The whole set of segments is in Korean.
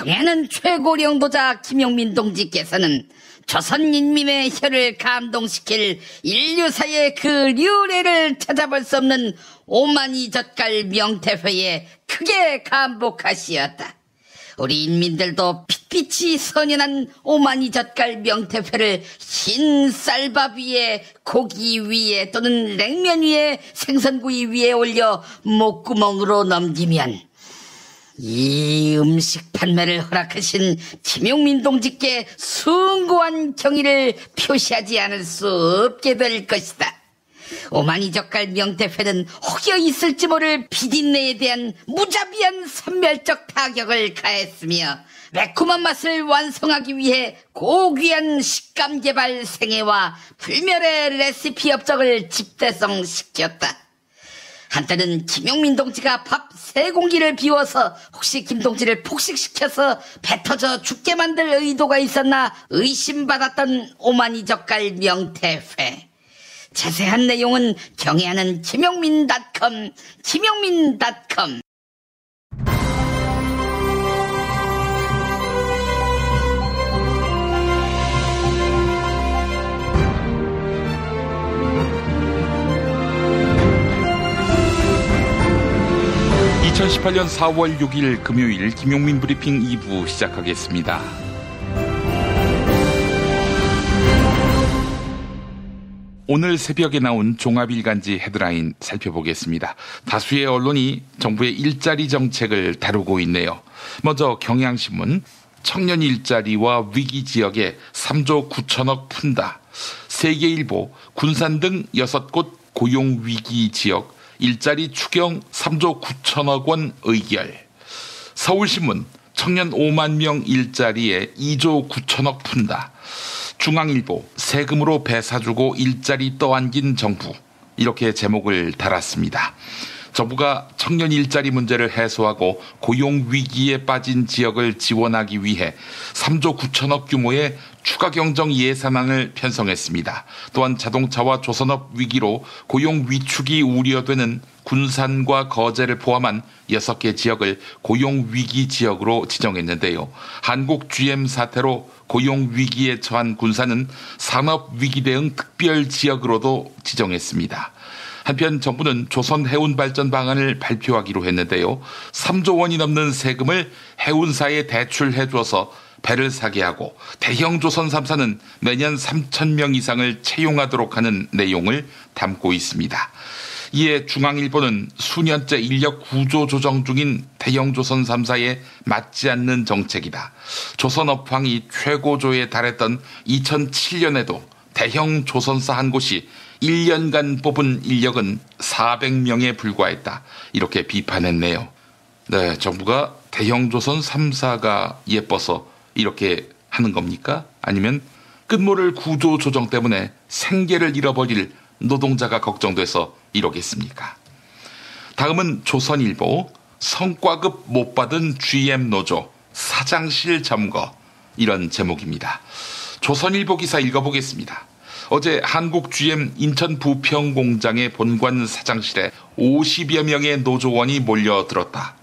경애하는 최고령도자 김용민 동지께서는 조선인민의 혀를 감동시킬 인류사의 그 류례를 찾아볼 수 없는 오만이젓갈 명태회에 크게 감복하시었다. 우리 인민들도 빛빛이 선연한 오만이젓갈 명태회를 흰 쌀밥 위에, 고기 위에 또는 냉면 위에, 생선구이 위에 올려 목구멍으로 넘기면 이 음식 판매를 허락하신 김용민 동지께 숭고한 경의를 표시하지 않을 수 없게 될 것이다. 오만이젓갈 명태회는 혹여 있을지 모를 비린내에 대한 무자비한 선멸적 타격을 가했으며 매콤한 맛을 완성하기 위해 고귀한 식감 개발 생애와 불멸의 레시피 업적을 집대성시켰다. 한때는 김용민 동지가 밥 3공기를 비워서 혹시 김 동지를 폭식시켜서 배 터져 죽게 만들 의도가 있었나 의심받았던 오만이젓갈 명태회. 자세한 내용은 경애하는 김용민.com. 2018년 4월 6일 금요일 김용민 브리핑 2부 시작하겠습니다. 오늘 새벽에 나온 종합일간지 헤드라인 살펴보겠습니다. 다수의 언론이 정부의 일자리 정책을 다루고 있네요. 먼저 경향신문, 청년 일자리와 위기 지역에 3조 9천억 푼다. 세계일보, 군산 등 6곳 고용 위기 지역 일자리 추경 3조 9천억 원 의결. 서울신문, 청년 5만 명 일자리에 2조 9천억 푼다. 중앙일보, 세금으로 배 사주고 일자리 떠안긴 정부. 이렇게 제목을 달았습니다. 정부가 청년 일자리 문제를 해소하고 고용 위기에 빠진 지역을 지원하기 위해 3조 9천억 규모의 추가 경정 예산안을 편성했습니다. 또한 자동차와 조선업 위기로 고용 위축이 우려되는 군산과 거제를 포함한 6개 지역을 고용 위기 지역으로 지정했는데요. 한국 GM 사태로 고용 위기에 처한 군산은 산업 위기 대응 특별 지역으로도 지정했습니다. 한편 정부는 조선 해운 발전 방안을 발표하기로 했는데요. 3조 원이 넘는 세금을 해운사에 대출해 줘서 배를 사게 하고 대형 조선 3사는 매년 3,000명 이상을 채용하도록 하는 내용을 담고 있습니다. 이에 중앙일보는 수년째 인력 구조 조정 중인 대형 조선 3사에 맞지 않는 정책이다. 조선업황이 최고조에 달했던 2007년에도 대형 조선사 한 곳이 1년간 뽑은 인력은 400명에 불과했다. 이렇게 비판했네요. 네, 정부가 대형 조선 3사가 예뻐서 이렇게 하는 겁니까? 아니면 끝모를 구조 조정 때문에 생계를 잃어버릴 노동자가 걱정돼서 이러겠습니까? 다음은 조선일보, 성과급 못 받은 GM 노조 사장실 점거, 이런 제목입니다. 조선일보 기사 읽어보겠습니다. 어제 한국 GM 인천 부평 공장의 본관 사장실에 50여 명의 노조원이 몰려들었다.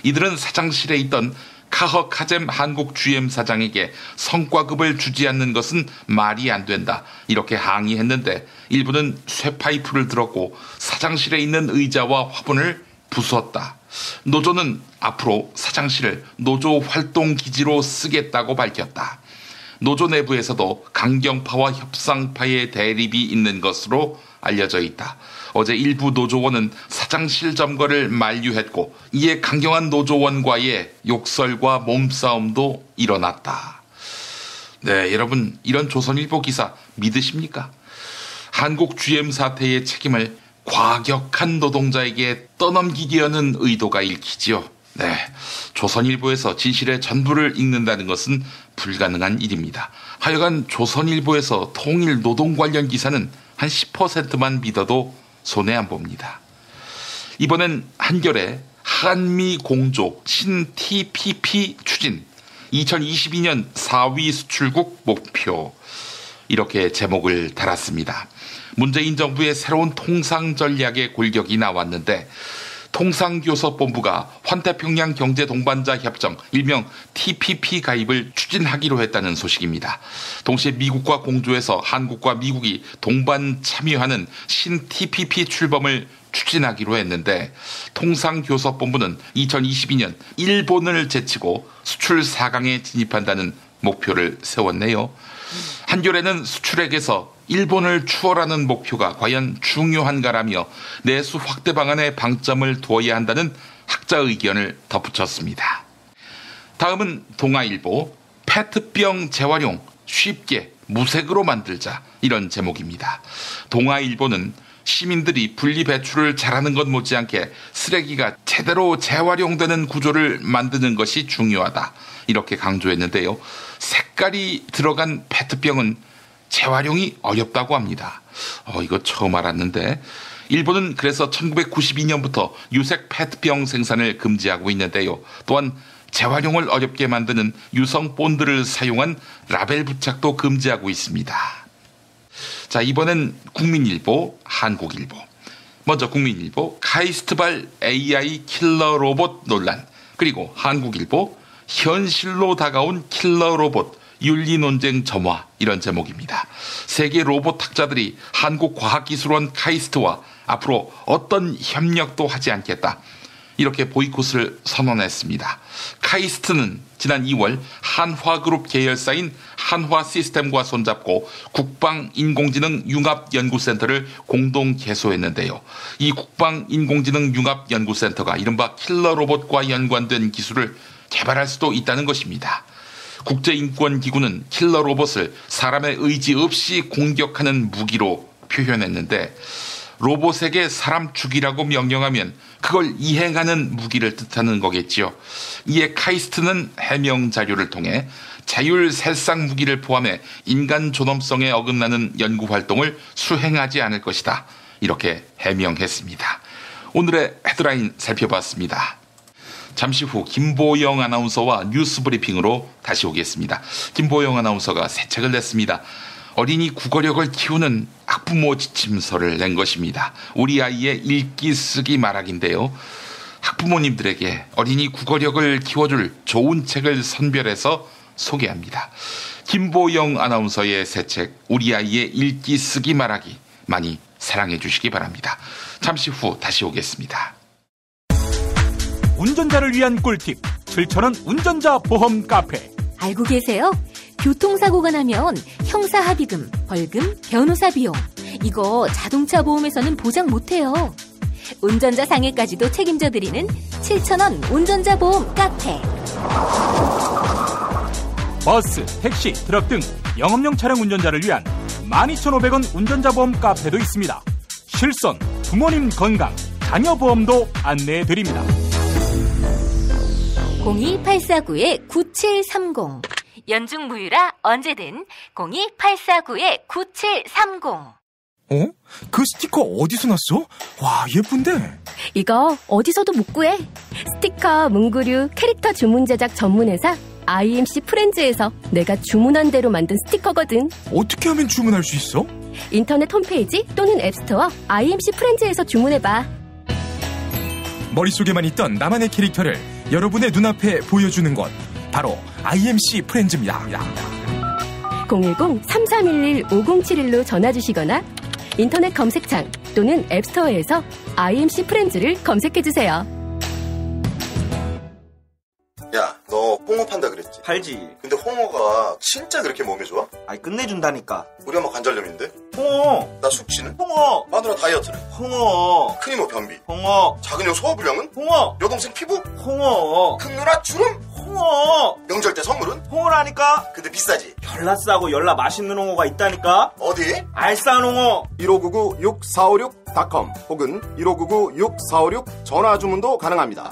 이들은 사장실에 있던 카허 카젬 한국 GM 사장에게 성과급을 주지 않는 것은 말이 안 된다. 이렇게 항의했는데 일부는 쇠파이프를 들었고 사장실에 있는 의자와 화분을 부수었다. 노조는 앞으로 사장실을 노조 활동 기지로 쓰겠다고 밝혔다. 노조 내부에서도 강경파와 협상파의 대립이 있는 것으로 알려져 있다. 어제 일부 노조원은 사장실 점거를 만류했고 이에 강경한 노조원과의 욕설과 몸싸움도 일어났다. 네, 여러분, 이런 조선일보 기사 믿으십니까? 한국 GM 사태의 책임을 과격한 노동자에게 떠넘기려는 의도가 읽히지요. 네, 조선일보에서 진실의 전부를 읽는다는 것은 불가능한 일입니다. 하여간 조선일보에서 통일 노동 관련 기사는 한 10%만 믿어도 손해 안 봅니다. 이번엔 한겨레 한미 공조 신 TPP 추진 2022년 4위 수출국 목표, 이렇게 제목을 달았습니다. 문재인 정부의 새로운 통상 전략의 골격이 나왔는데 통상교섭본부가 환태평양 경제동반자 협정 일명 TPP 가입을 추진하기로 했다는 소식입니다. 동시에 미국과 공조해서 한국과 미국이 동반 참여하는 신 TPP 출범을 추진하기로 했는데 통상교섭본부는 2022년 일본을 제치고 수출 4강에 진입한다는 목표를 세웠네요. 한겨레는 수출액에서 일본을 추월하는 목표가 과연 중요한가라며 내수 확대 방안에 방점을 두어야 한다는 학자 의견을 덧붙였습니다. 다음은 동아일보, 페트병 재활용 쉽게 무색으로 만들자, 이런 제목입니다. 동아일보는 시민들이 분리배출을 잘하는 것 못지않게 쓰레기가 제대로 재활용되는 구조를 만드는 것이 중요하다, 이렇게 강조했는데요. 색깔이 들어간 페트병은 재활용이 어렵다고 합니다. 이거 처음 알았는데 일본은 그래서 1992년부터 유색 페트병 생산을 금지하고 있는데요. 또한 재활용을 어렵게 만드는 유성 본드를 사용한 라벨 부착도 금지하고 있습니다. 자, 이번엔 국민일보, 한국일보. 먼저 국민일보, 카이스트발 AI 킬러 로봇 논란. 그리고 한국일보, 현실로 다가온 킬러 로봇 윤리 논쟁 점화, 이런 제목입니다. 세계 로봇 학자들이 한국과학기술원 카이스트와 앞으로 어떤 협력도 하지 않겠다, 이렇게 보이콧을 선언했습니다. 카이스트는 지난 2월 한화그룹 계열사인 한화시스템과 손잡고 국방인공지능융합연구센터를 공동 개소했는데요. 이 국방인공지능융합연구센터가 이른바 킬러로봇과 연관된 기술을 개발할 수도 있다는 것입니다. 국제인권기구는 킬러로봇을 사람의 의지 없이 공격하는 무기로 표현했는데 로봇에게 사람 죽이라고 명령하면 그걸 이행하는 무기를 뜻하는 거겠지요. 이에 카이스트는 해명 자료를 통해 자율살상 무기를 포함해 인간 존엄성에 어긋나는 연구활동을 수행하지 않을 것이다, 이렇게 해명했습니다. 오늘의 헤드라인 살펴봤습니다. 잠시 후 김보영 아나운서와 뉴스 브리핑으로 다시 오겠습니다. 김보영 아나운서가 새 책을 냈습니다. 어린이 국어력을 키우는 학부모 지침서를 낸 것입니다. 우리 아이의 읽기 쓰기 말하기인데요. 학부모님들에게 어린이 국어력을 키워줄 좋은 책을 선별해서 소개합니다. 김보영 아나운서의 새 책 우리 아이의 읽기 쓰기 말하기 많이 사랑해 주시기 바랍니다. 잠시 후 다시 오겠습니다. 운전자를 위한 꿀팁 7,000원 운전자 보험 카페. 알고 계세요? 교통사고가 나면 형사합의금, 벌금, 변호사 비용, 이거 자동차 보험에서는 보장 못해요. 운전자 상해까지도 책임져드리는 7,000원 운전자 보험 카페. 버스, 택시, 트럭 등 영업용 차량 운전자를 위한 12,500원 운전자 보험 카페도 있습니다. 실손, 부모님 건강, 자녀 보험도 안내해드립니다. 02849-9730 연중무휴라 언제든 02849-9730. 그 스티커 어디서 났어? 와, 예쁜데? 이거 어디서도 못 구해. 스티커, 문구류, 캐릭터 주문 제작 전문회사 IMC 프렌즈에서 내가 주문한 대로 만든 스티커거든. 어떻게 하면 주문할 수 있어? 인터넷 홈페이지 또는 앱스토어 IMC 프렌즈에서 주문해봐. 머릿속에만 있던 나만의 캐릭터를 여러분의 눈앞에 보여주는 것, 바로 IMC 프렌즈입니다. 010-3311-5071로 전화주시거나 인터넷 검색창 또는 앱스토어에서 IMC 프렌즈를 검색해주세요. 야, 너 홍어 판다 그랬지? 팔지. 근데 홍어가 진짜 그렇게 몸에 좋아? 아니 끝내준다니까. 우리 엄마 관절염인데? 홍어. 나 숙취는? 홍어. 마누라 다이어트는? 홍어. 큰이모 변비? 홍어. 작은 형 소화불량은? 홍어. 여동생 피부? 홍어. 큰 누나 주름? 홍어. 명절 때 선물은? 홍어라니까. 근데 비싸지? 열나 싸고 열나 맛있는 홍어가 있다니까. 어디? 알싸한 홍어. 1599-6456.com 혹은 1599-6456 전화 주문도 가능합니다.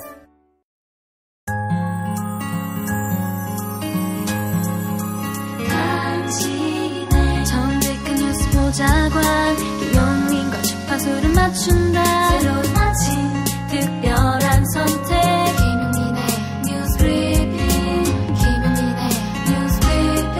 정직한 뉴스 보자관 김용민과 주파수를 맞춘다. 새로운 아침 특별한 선택 김용민의 뉴스 브리핑. 김용민의 뉴스 브리핑.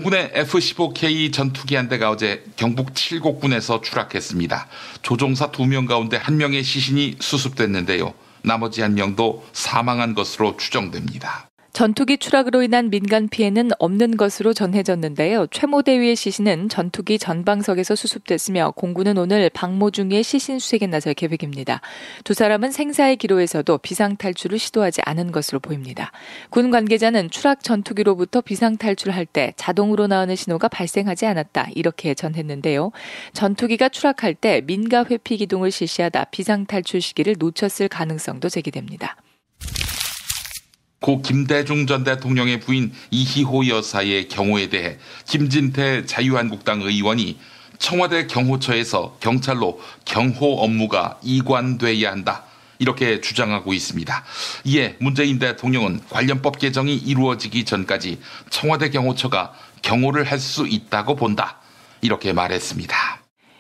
공군의 F-15K 전투기 한 대가 어제 경북 칠곡군에서 추락했습니다. 조종사 2명 가운데 1명의 시신이 수습됐는데요. 나머지 1명도 사망한 것으로 추정됩니다. 전투기 추락으로 인한 민간 피해는 없는 것으로 전해졌는데요. 최모 대위의 시신은 전투기 전방석에서 수습됐으며 공군은 오늘 박모 중위의 시신 수색에 나설 계획입니다. 두 사람은 생사의 기로에서도 비상탈출을 시도하지 않은 것으로 보입니다. 군 관계자는 추락 전투기로부터 비상탈출할 때 자동으로 나오는 신호가 발생하지 않았다, 이렇게 전했는데요. 전투기가 추락할 때 민가 회피 기동을 실시하다 비상탈출 시기를 놓쳤을 가능성도 제기됩니다. 고 김대중 전 대통령의 부인 이희호 여사의 경호에 대해 김진태 자유한국당 의원이 청와대 경호처에서 경찰로 경호 업무가 이관돼야 한다, 이렇게 주장하고 있습니다. 이에 문재인 대통령은 관련법 개정이 이루어지기 전까지 청와대 경호처가 경호를 할 수 있다고 본다, 이렇게 말했습니다.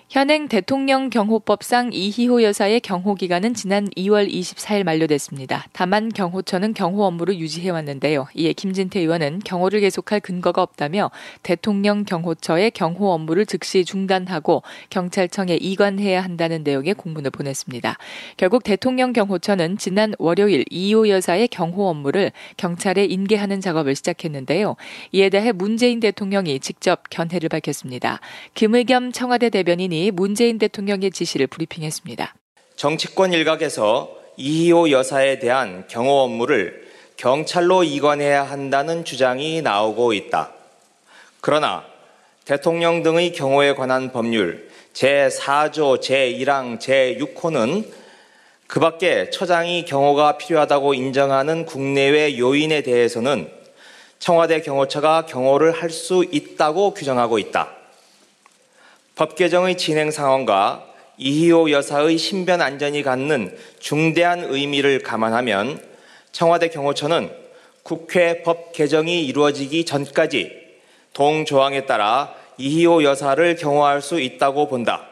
현행 대통령 경호법상 이희호 여사의 경호 기간은 지난 2월 24일 만료됐습니다. 다만 경호처는 경호 업무를 유지해왔는데요. 이에 김진태 의원은 경호를 계속할 근거가 없다며 대통령 경호처의 경호 업무를 즉시 중단하고 경찰청에 이관해야 한다는 내용의 공문을 보냈습니다. 결국 대통령 경호처는 지난 월요일 이희호 여사의 경호 업무를 경찰에 인계하는 작업을 시작했는데요. 이에 대해 문재인 대통령이 직접 견해를 밝혔습니다. 김의겸 청와대 대변인이 문재인 대통령의 지시를 브리핑했습니다. 정치권 일각에서 이희호 여사에 대한 경호 업무를 경찰로 이관해야 한다는 주장이 나오고 있다. 그러나 대통령 등의 경호에 관한 법률 제4조 제1항 제6호는 그 밖에 처장이 경호가 필요하다고 인정하는 국내외 요인에 대해서는 청와대 경호처가 경호를 할 수 있다고 규정하고 있다. 법 개정의 진행 상황과 이희호 여사의 신변 안전이 갖는 중대한 의미를 감안하면 청와대 경호처는 국회 법 개정이 이루어지기 전까지 동조항에 따라 이희호 여사를 경호할 수 있다고 본다.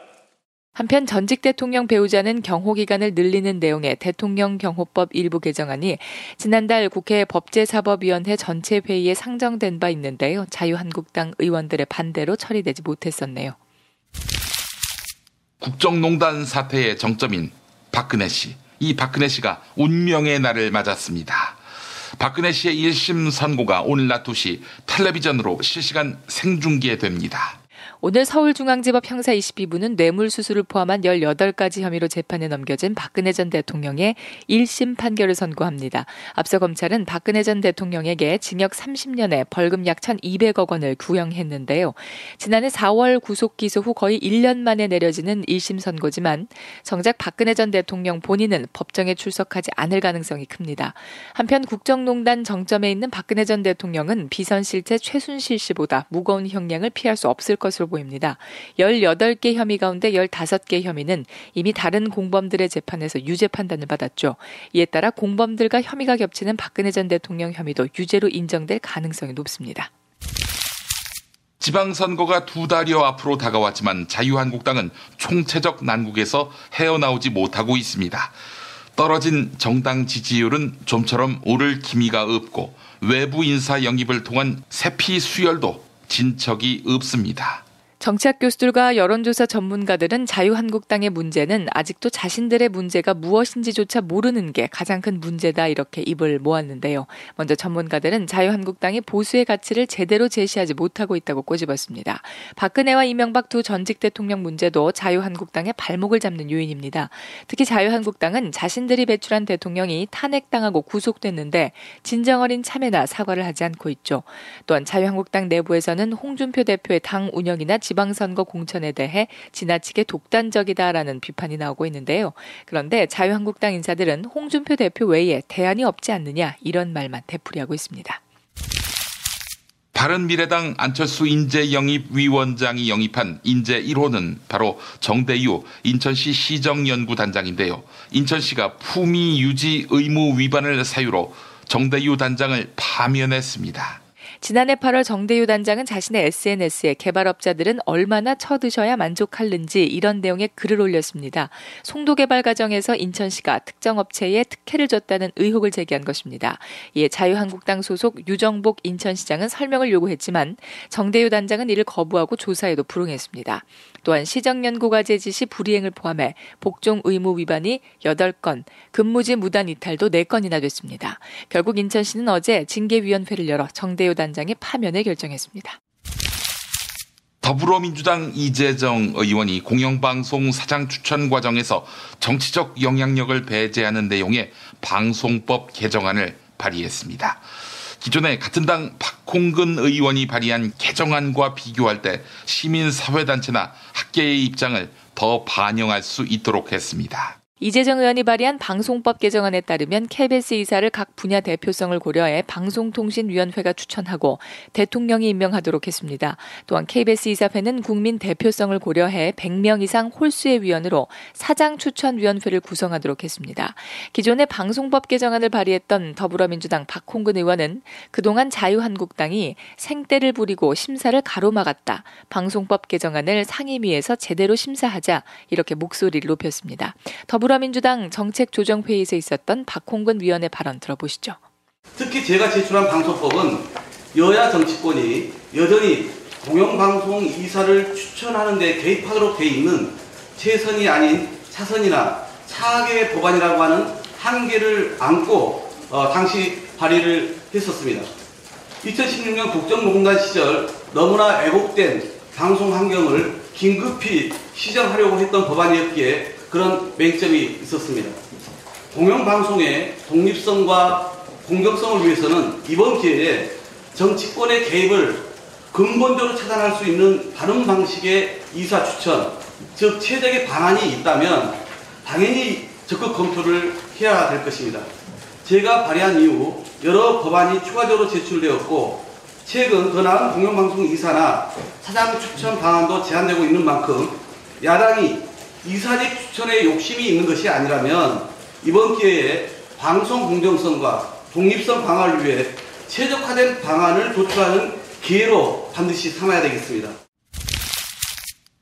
한편 전직 대통령 배우자는 경호 기간을 늘리는 내용의 대통령 경호법 일부 개정안이 지난달 국회 법제사법위원회 전체 회의에 상정된 바 있는데요. 자유한국당 의원들의 반대로 처리되지 못했었네요. 국정농단 사태의 정점인 박근혜 씨. 이 박근혜 씨가 운명의 날을 맞았습니다. 박근혜 씨의 1심 선고가 오늘 낮 2시 텔레비전으로 실시간 생중계됩니다. 오늘 서울중앙지법 형사 22부는 뇌물수수를 포함한 18가지 혐의로 재판에 넘겨진 박근혜 전 대통령의 1심 판결을 선고합니다. 앞서 검찰은 박근혜 전 대통령에게 징역 30년에 벌금 약 1,200억 원을 구형했는데요. 지난해 4월 구속 기소 후 거의 1년 만에 내려지는 1심 선고지만 정작 박근혜 전 대통령 본인은 법정에 출석하지 않을 가능성이 큽니다. 한편 국정농단 정점에 있는 박근혜 전 대통령은 비선실체 최순실 씨보다 무거운 형량을 피할 수 없을 것으로 보입니다. 18개 혐의 가운데 15개 혐의는 이미 다른 공범들의 재판에서 유죄 판단을 받았죠. 이에 따라 공범들과 혐의가 겹치는 박근혜 전 대통령 혐의도 유죄로 인정될 가능성이 높습니다. 지방선거가 2달여 앞으로 다가왔지만 자유한국당은 총체적 난국에서 헤어나오지 못하고 있습니다. 떨어진 정당 지지율은 좀처럼 오를 기미가 없고 외부 인사 영입을 통한 세피 수혈도 진척이 없습니다. 정치학 교수들과 여론조사 전문가들은 자유한국당의 문제는 아직도 자신들의 문제가 무엇인지조차 모르는 게 가장 큰 문제다, 이렇게 입을 모았는데요. 먼저 전문가들은 자유한국당이 보수의 가치를 제대로 제시하지 못하고 있다고 꼬집었습니다. 박근혜와 이명박 두 전직 대통령 문제도 자유한국당의 발목을 잡는 요인입니다. 특히 자유한국당은 자신들이 배출한 대통령이 탄핵당하고 구속됐는데 진정어린 참여나 사과를 하지 않고 있죠. 또한 자유한국당 내부에서는 홍준표 대표의 당 운영이나 지방선거 공천에 대해 지나치게 독단적이다라는 비판이 나오고 있는데요. 그런데 자유한국당 인사들은 홍준표 대표 외에 대안이 없지 않느냐, 이런 말만 되풀이하고 있습니다. 바른미래당 안철수 인재영입위원장이 영입한 인재 1호는 바로 정대유 인천시 시정연구단장인데요. 인천시가 품위 유지 의무 위반을 사유로 정대유 단장을 파면했습니다. 지난해 8월 정대유 단장은 자신의 SNS에 개발업자들은 얼마나 쳐드셔야 만족하는지 이런 내용의 글을 올렸습니다. 송도 개발 과정에서 인천시가 특정 업체에 특혜를 줬다는 의혹을 제기한 것입니다. 이에 자유한국당 소속 유정복 인천시장은 설명을 요구했지만 정대유 단장은 이를 거부하고 조사에도 불응했습니다. 또한 시정연구과제 지시 불이행을 포함해 복종 의무 위반이 8건, 근무지 무단 이탈도 4건이나 됐습니다. 결국 인천시는 어제 징계위원회를 열어 정대유 단장의 파면을 결정했습니다. 더불어민주당 이재정 의원이 공영방송 사장 추천 과정에서 정치적 영향력을 배제하는 내용의 방송법 개정안을 발의했습니다. 기존에 같은 당 박홍근 의원이 발의한 개정안과 비교할 때 시민사회단체나 학계의 입장을 더 반영할 수 있도록 했습니다. 이재정 의원이 발의한 방송법 개정안에 따르면 KBS 이사를 각 분야 대표성을 고려해 방송통신위원회가 추천하고 대통령이 임명하도록 했습니다. 또한 KBS 이사회는 국민 대표성을 고려해 100명 이상 홀수의 위원으로 사장 추천위원회를 구성하도록 했습니다. 기존의 방송법 개정안을 발의했던 더불어민주당 박홍근 의원은 그동안 자유한국당이 생떼를 부리고 심사를 가로막았다. 방송법 개정안을 상임위에서 제대로 심사하자 이렇게 목소리를 높였습니다. 더불어민주당 정책조정회의에서 있었던 박홍근 위원의 발언 들어보시죠. 특히 제가 제출한 방송법은 여야 정치권이 여전히 공영방송 이사를 추천하는 데 개입하도록 돼 있는 최선이 아닌 차선이나 차악의 법안이라고 하는 한계를 안고 당시 발의를 했었습니다. 2016년 국정농단 시절 너무나 왜곡된 방송 환경을 긴급히 시정하려고 했던 법안이었기에 그런 맹점이 있었습니다. 공영방송의 독립성과 공정성을 위해서는 이번 기회에 정치권의 개입을 근본적으로 차단할 수 있는 다른 방식의 이사 추천, 즉 최적의 방안이 있다면 당연히 적극 검토를 해야 될 것입니다. 제가 발의한 이후 여러 법안이 추가적으로 제출되었고 최근 더 나은 공영방송 이사나 사장 추천 방안도 제안되고 있는 만큼 야당이 이사직 추천에 욕심이 있는 것이 아니라면 이번 기회에 방송 공정성과 독립성 강화를 위해 최적화된 방안을 도출하는 기회로 반드시 삼아야 되겠습니다.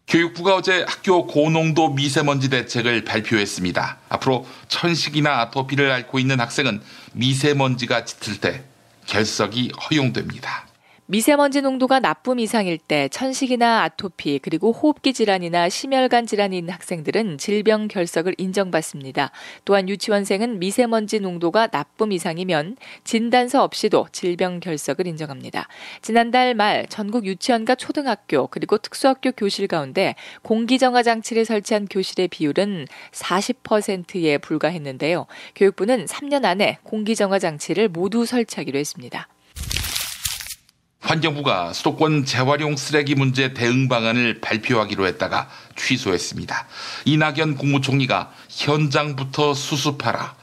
교육부가 어제 학교 고농도 미세먼지 대책을 발표했습니다. 앞으로 천식이나 아토피를 앓고 있는 학생은 미세먼지가 짙을 때 결석이 허용됩니다. 미세먼지 농도가 나쁨 이상일 때 천식이나 아토피 그리고 호흡기 질환이나 심혈관 질환이 있는 학생들은 질병 결석을 인정받습니다. 또한 유치원생은 미세먼지 농도가 나쁨 이상이면 진단서 없이도 질병 결석을 인정합니다. 지난달 말 전국 유치원과 초등학교 그리고 특수학교 교실 가운데 공기정화 장치를 설치한 교실의 비율은 40%에 불과했는데요. 교육부는 3년 안에 공기정화 장치를 모두 설치하기로 했습니다. 환경부가 수도권 재활용 쓰레기 문제 대응 방안을 발표하기로 했다가 취소했습니다. 이낙연 국무총리가 현장부터 수습하라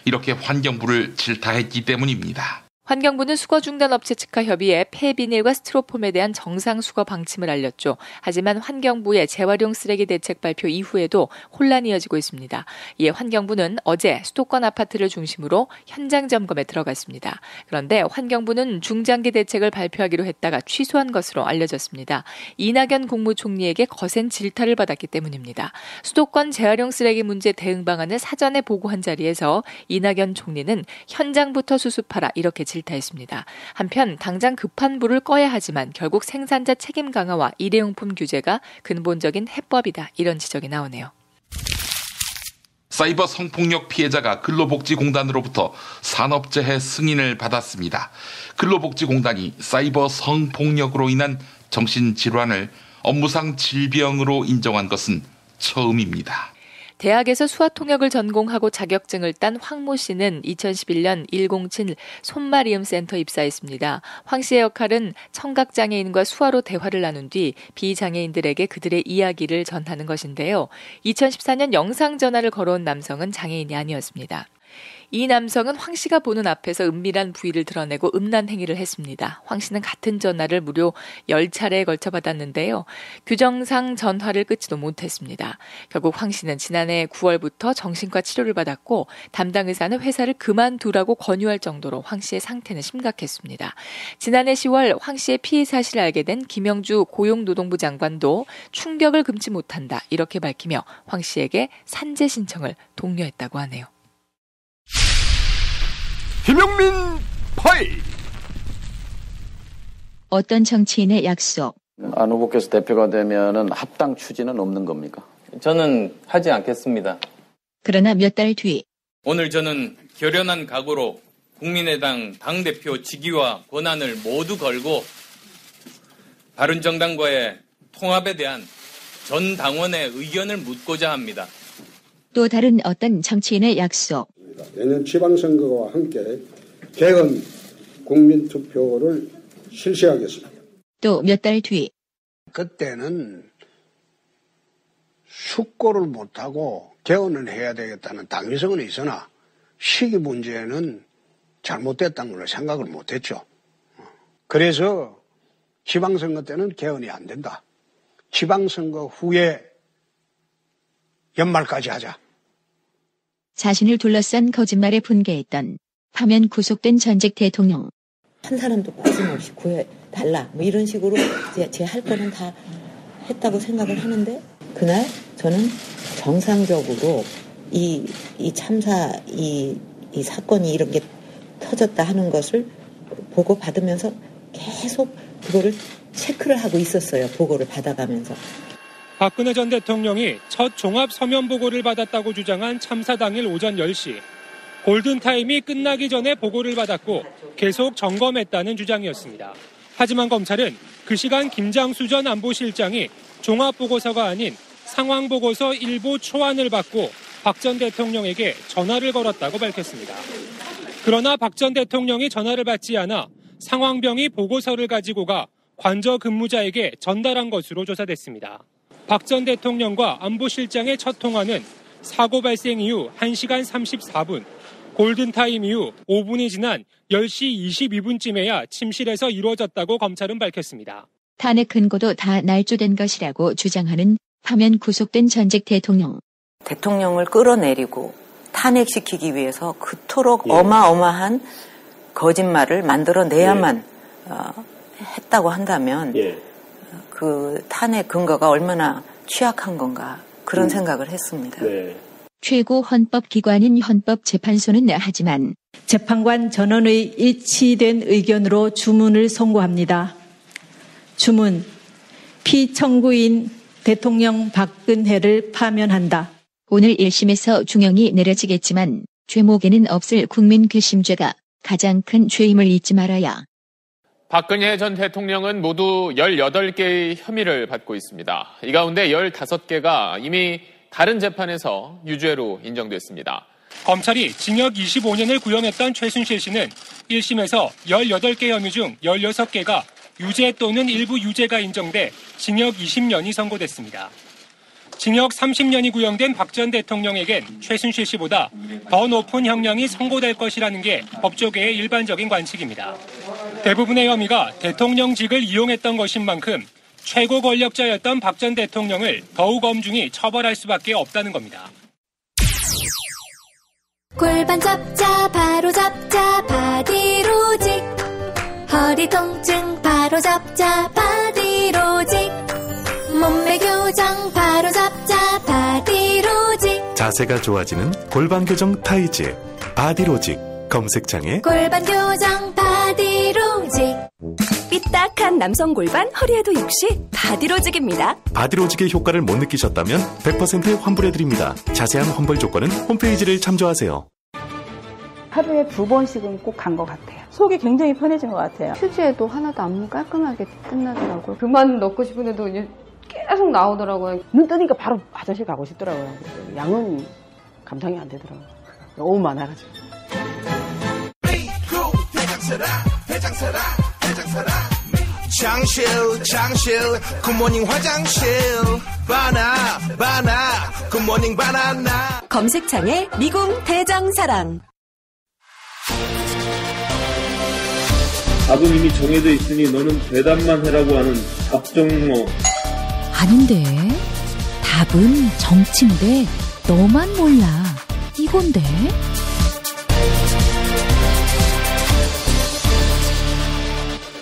이렇게 환경부를 질타했기 때문입니다. 환경부는 수거 중단 업체 측과 협의해 폐비닐과 스티로폼에 대한 정상 수거 방침을 알렸죠. 하지만 환경부의 재활용 쓰레기 대책 발표 이후에도 혼란이 이어지고 있습니다. 이에 환경부는 어제 수도권 아파트를 중심으로 현장 점검에 들어갔습니다. 그런데 환경부는 중장기 대책을 발표하기로 했다가 취소한 것으로 알려졌습니다. 이낙연 국무총리에게 거센 질타를 받았기 때문입니다. 수도권 재활용 쓰레기 문제 대응 방안을 사전에 보고한 자리에서 이낙연 총리는 현장부터 수습하라 이렇게 질타했습니다. 한편 당장 급한 불을 꺼야 하지만 결국 생산자 책임 강화와 일회용품 규제가 근본적인 해법이다 이런 지적이 나오네요. 사이버 성폭력 피해자가 근로복지공단으로부터 산업재해 승인을 받았습니다. 근로복지공단이 사이버 성폭력으로 인한 정신질환을 업무상 질병으로 인정한 것은 처음입니다. 대학에서 수화통역을 전공하고 자격증을 딴 황모 씨는 2011년 107 손마리움 센터 입사했습니다. 황 씨의 역할은 청각장애인과 수화로 대화를 나눈 뒤 비장애인들에게 그들의 이야기를 전하는 것인데요. 2014년 영상전화를 걸어온 남성은 장애인이 아니었습니다. 이 남성은 황 씨가 보는 앞에서 은밀한 부위를 드러내고 음란 행위를 했습니다. 황 씨는 같은 전화를 무려 10차례에 걸쳐 받았는데요. 규정상 전화를 끊지도 못했습니다. 결국 황 씨는 지난해 9월부터 정신과 치료를 받았고 담당 의사는 회사를 그만두라고 권유할 정도로 황 씨의 상태는 심각했습니다. 지난해 10월 황 씨의 피해 사실을 알게 된 김영주 고용노동부 장관도 충격을 금치 못한다 이렇게 밝히며 황 씨에게 산재 신청을 독려했다고 하네요. 김용민 파일. 어떤 정치인의 약속. 안 후보께서 대표가 되면은 합당 추진은 없는 겁니까? 저는 하지 않겠습니다. 그러나 몇 달 뒤. 오늘 저는 결연한 각오로 국민의당 당대표 직위와 권한을 모두 걸고 바른정당과의 통합에 대한 전 당원의 의견을 묻고자 합니다. 또 다른 어떤 정치인의 약속. 내년 지방선거와 함께 개헌 국민투표를 실시하겠습니다. 또 몇 달 뒤. 그때는 숙고를 못하고 개헌을 해야 되겠다는 당위성은 있으나 시기 문제는 잘못됐다는 걸 생각을 못했죠. 그래서 지방선거 때는 개헌이 안 된다. 지방선거 후에 연말까지 하자. 자신을 둘러싼 거짓말에 분개했던 파면 구속된 전직 대통령. 한 사람도 빠짐없이 구해달라. 뭐 이런 식으로 제 할 거는 다 했다고 생각을 하는데 그날 저는 정상적으로 이 참사, 이 사건이 이런 게 터졌다 하는 것을 보고받으면서 계속 그거를 체크를 하고 있었어요. 보고를 받아가면서. 박근혜 전 대통령이 첫 종합 서면 보고를 받았다고 주장한 참사 당일 오전 10시. 골든타임이 끝나기 전에 보고를 받았고 계속 점검했다는 주장이었습니다. 하지만 검찰은 그 시간 김장수 전 안보실장이 종합보고서가 아닌 상황보고서 일부 초안을 받고 박 전 대통령에게 전화를 걸었다고 밝혔습니다. 그러나 박 전 대통령이 전화를 받지 않아 상황병이 보고서를 가지고 가 관저 근무자에게 전달한 것으로 조사됐습니다. 박 전 대통령과 안보실장의 첫 통화는 사고 발생 이후 1시간 34분, 골든타임 이후 5분이 지난 10시 22분쯤에야 침실에서 이루어졌다고 검찰은 밝혔습니다. 탄핵 근거도 다 날조된 것이라고 주장하는 파면 구속된 전직 대통령. 대통령을 끌어내리고 탄핵시키기 위해서 그토록 어마어마한 거짓말을 만들어내야만 했다고 한다면 그 탄핵 근거가 얼마나 취약한 건가 그런 생각을 했습니다. 최고 헌법기관인 헌법재판소는 하지만 재판관 전원의 일치된 의견으로 주문을 선고합니다. 주문, 피청구인 대통령 박근혜를 파면한다. 오늘 1심에서 중형이 내려지겠지만 죄목에는 없을 국민 괘씸죄가 가장 큰 죄임을 잊지 말아야. 박근혜 전 대통령은 모두 18개의 혐의를 받고 있습니다. 이 가운데 15개가 이미 다른 재판에서 유죄로 인정됐습니다. 검찰이 징역 25년을 구형했던 최순실 씨는 1심에서 18개 혐의 중 16개가 유죄 또는 일부 유죄가 인정돼 징역 20년이 선고됐습니다. 징역 30년이 구형된 박 전 대통령에겐 최순실 씨보다 더 높은 형량이 선고될 것이라는 게 법조계의 일반적인 관측입니다. 대부분의 혐의가 대통령직을 이용했던 것인 만큼 최고 권력자였던 박 전 대통령을 더욱 엄중히 처벌할 수밖에 없다는 겁니다. 골반 잡자 바로 잡자 바디로직 허리 통증 바로 잡자 바디로직 몸매 교정 바로 잡자 바디로직 자세가 좋아지는 골반 교정 타이즈 바디로직 검색창에 골반 교정 바디로직 삐딱한 남성 골반 허리에도 역시 바디로직입니다. 바디로직의 효과를 못 느끼셨다면 100% 환불해드립니다. 자세한 환불 조건은 홈페이지를 참조하세요. 하루에 2번씩은 꼭 간 것 같아요. 속이 굉장히 편해진 것 같아요. 휴지에도 하나도 안 깔끔하게 끝나더라고요. 그만 넣고 싶은데도 계속 나오더라고요. 눈 뜨니까 바로 화장실 가고 싶더라고요. 양은 감당이 안 되더라고요. 너무 많아가지고. 장실 굿모닝 화장실 바나 굿모닝 바나나 검색창에 미궁 대장사랑. 답은 이미 정해져 있으니 너는 대답만 해라고 하는 답정너. 아닌데. 답은 정치인데 너만 몰라. 이건데.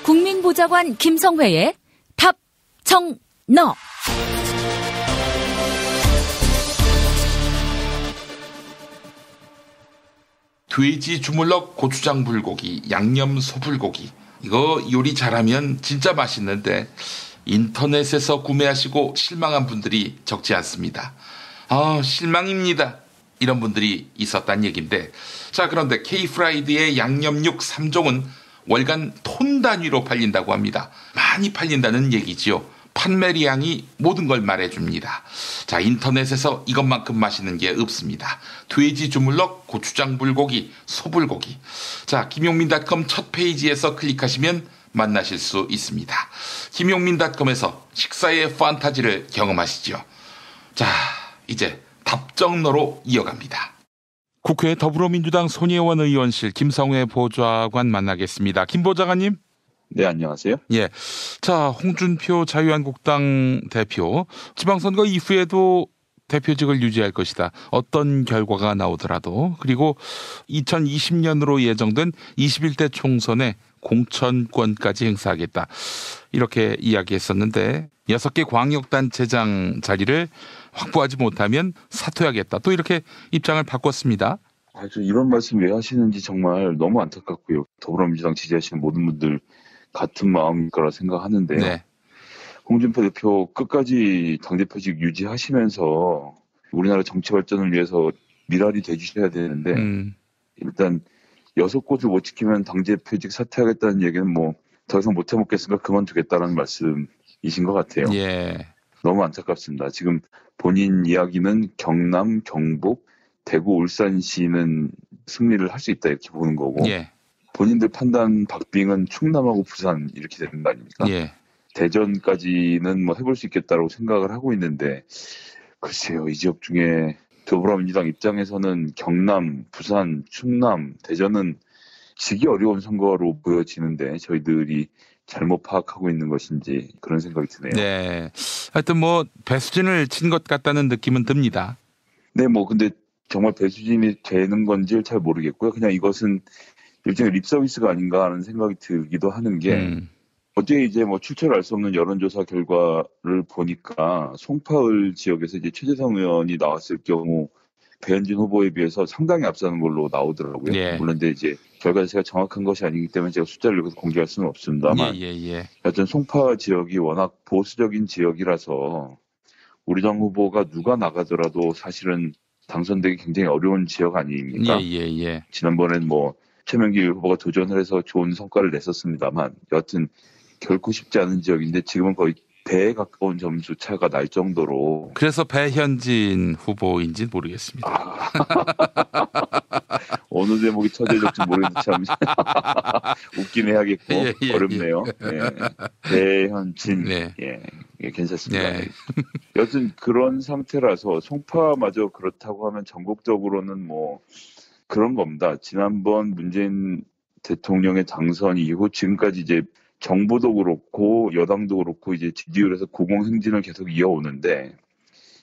국민보좌관 김성회의 답정너. 돼지 주물럭 고추장 불고기, 양념 소불고기. 이거 요리 잘하면 진짜 맛있는데 인터넷에서 구매하시고 실망한 분들이 적지 않습니다. 실망입니다. 이런 분들이 있었단 얘기인데, 자, 그런데 K프라이드의 양념육 3종은 월간 톤 단위로 팔린다고 합니다. 많이 팔린다는 얘기지요. 판매량이 모든 걸 말해줍니다. 자, 인터넷에서 이것만큼 맛있는 게 없습니다. 돼지 주물럭, 고추장 불고기, 소불고기. 자, 김용민닷컴 첫 페이지에서 클릭하시면 만나실 수 있습니다. 김용민닷컴에서 식사의 판타지를 경험하시죠. 자, 이제 답정너로 이어갑니다. 국회 더불어민주당 손혜원 의원실 김성회 보좌관 만나겠습니다. 김 보좌관님. 네, 안녕하세요. 예. 자, 홍준표 자유한국당 대표. 지방선거 이후에도 대표직을 유지할 것이다. 어떤 결과가 나오더라도. 그리고 2020년으로 예정된 21대 총선에 공천권까지 행사하겠다. 이렇게 이야기했었는데 6개 광역단체장 자리를 확보하지 못하면 사퇴하겠다. 또 이렇게 입장을 바꿨습니다. 이런 말씀 왜 하시는지 정말 너무 안타깝고요. 더불어민주당 지지하시는 모든 분들 같은 마음일 거라 생각하는데요. 네. 홍준표 대표 끝까지 당대표직 유지하시면서 우리나라 정치 발전을 위해서 미랄이 돼주셔야 되는데 일단 6곳을 못 지키면 당대표직 사퇴하겠다는 얘기는 더 이상 못 해먹겠으니까 그만두겠다는 말씀이신 것 같아요. 예. 너무 안타깝습니다. 지금 본인 이야기는 경남, 경북, 대구, 울산시는 승리를 할 수 있다 이렇게 보는 거고 예. 본인들 판단 박빙은 충남하고 부산 이렇게 되는 거 아닙니까? 예. 대전까지는 해볼 수 있겠다라고 생각을 하고 있는데 글쎄요. 이 지역 중에 더불어민주당 입장에서는 경남, 부산, 충남, 대전은 지기 어려운 선거로 보여지는데 저희들이 잘못 파악하고 있는 것인지 그런 생각이 드네요. 네. 하여튼 배수진을 친 것 같다는 느낌은 듭니다. 네, 근데 정말 배수진이 되는 건지 잘 모르겠고요. 그냥 이것은 일종의 립서비스가 아닌가 하는 생각이 들기도 하는 게 어제 이제 출처를 알 수 없는 여론조사 결과를 보니까 송파을 지역에서 이제 최재성 의원이 나왔을 경우 배현진 후보에 비해서 상당히 앞서는 걸로 나오더라고요. 예. 물론 이제 결과 자체가 정확한 것이 아니기 때문에 제가 숫자를 여기서 공개할 수는 없습니다만 여튼 송파 지역이 워낙 보수적인 지역이라서 우리 당 후보가 누가 나가더라도 사실은 당선되기 굉장히 어려운 지역 아닙니까? 지난번엔 최명길 후보가 도전을 해서 좋은 성과를 냈었습니다만 여하튼 결코 쉽지 않은 지역인데 지금은 거의 배에 가까운 점수 차가 날 정도로. 그래서 배현진 후보인지 모르겠습니다. 어느 대목이 터져질지 모르겠는데 참 웃긴 해야겠고 어렵네요. 배현진. 괜찮습니다. 여튼 그런 상태라서 송파마저 그렇다고 하면 전국적으로는 그런 겁니다. 지난번 문재인 대통령의 당선 이후 지금까지 이제 정부도 그렇고 여당도 그렇고 이제 지지율에서 고공행진을 계속 이어오는데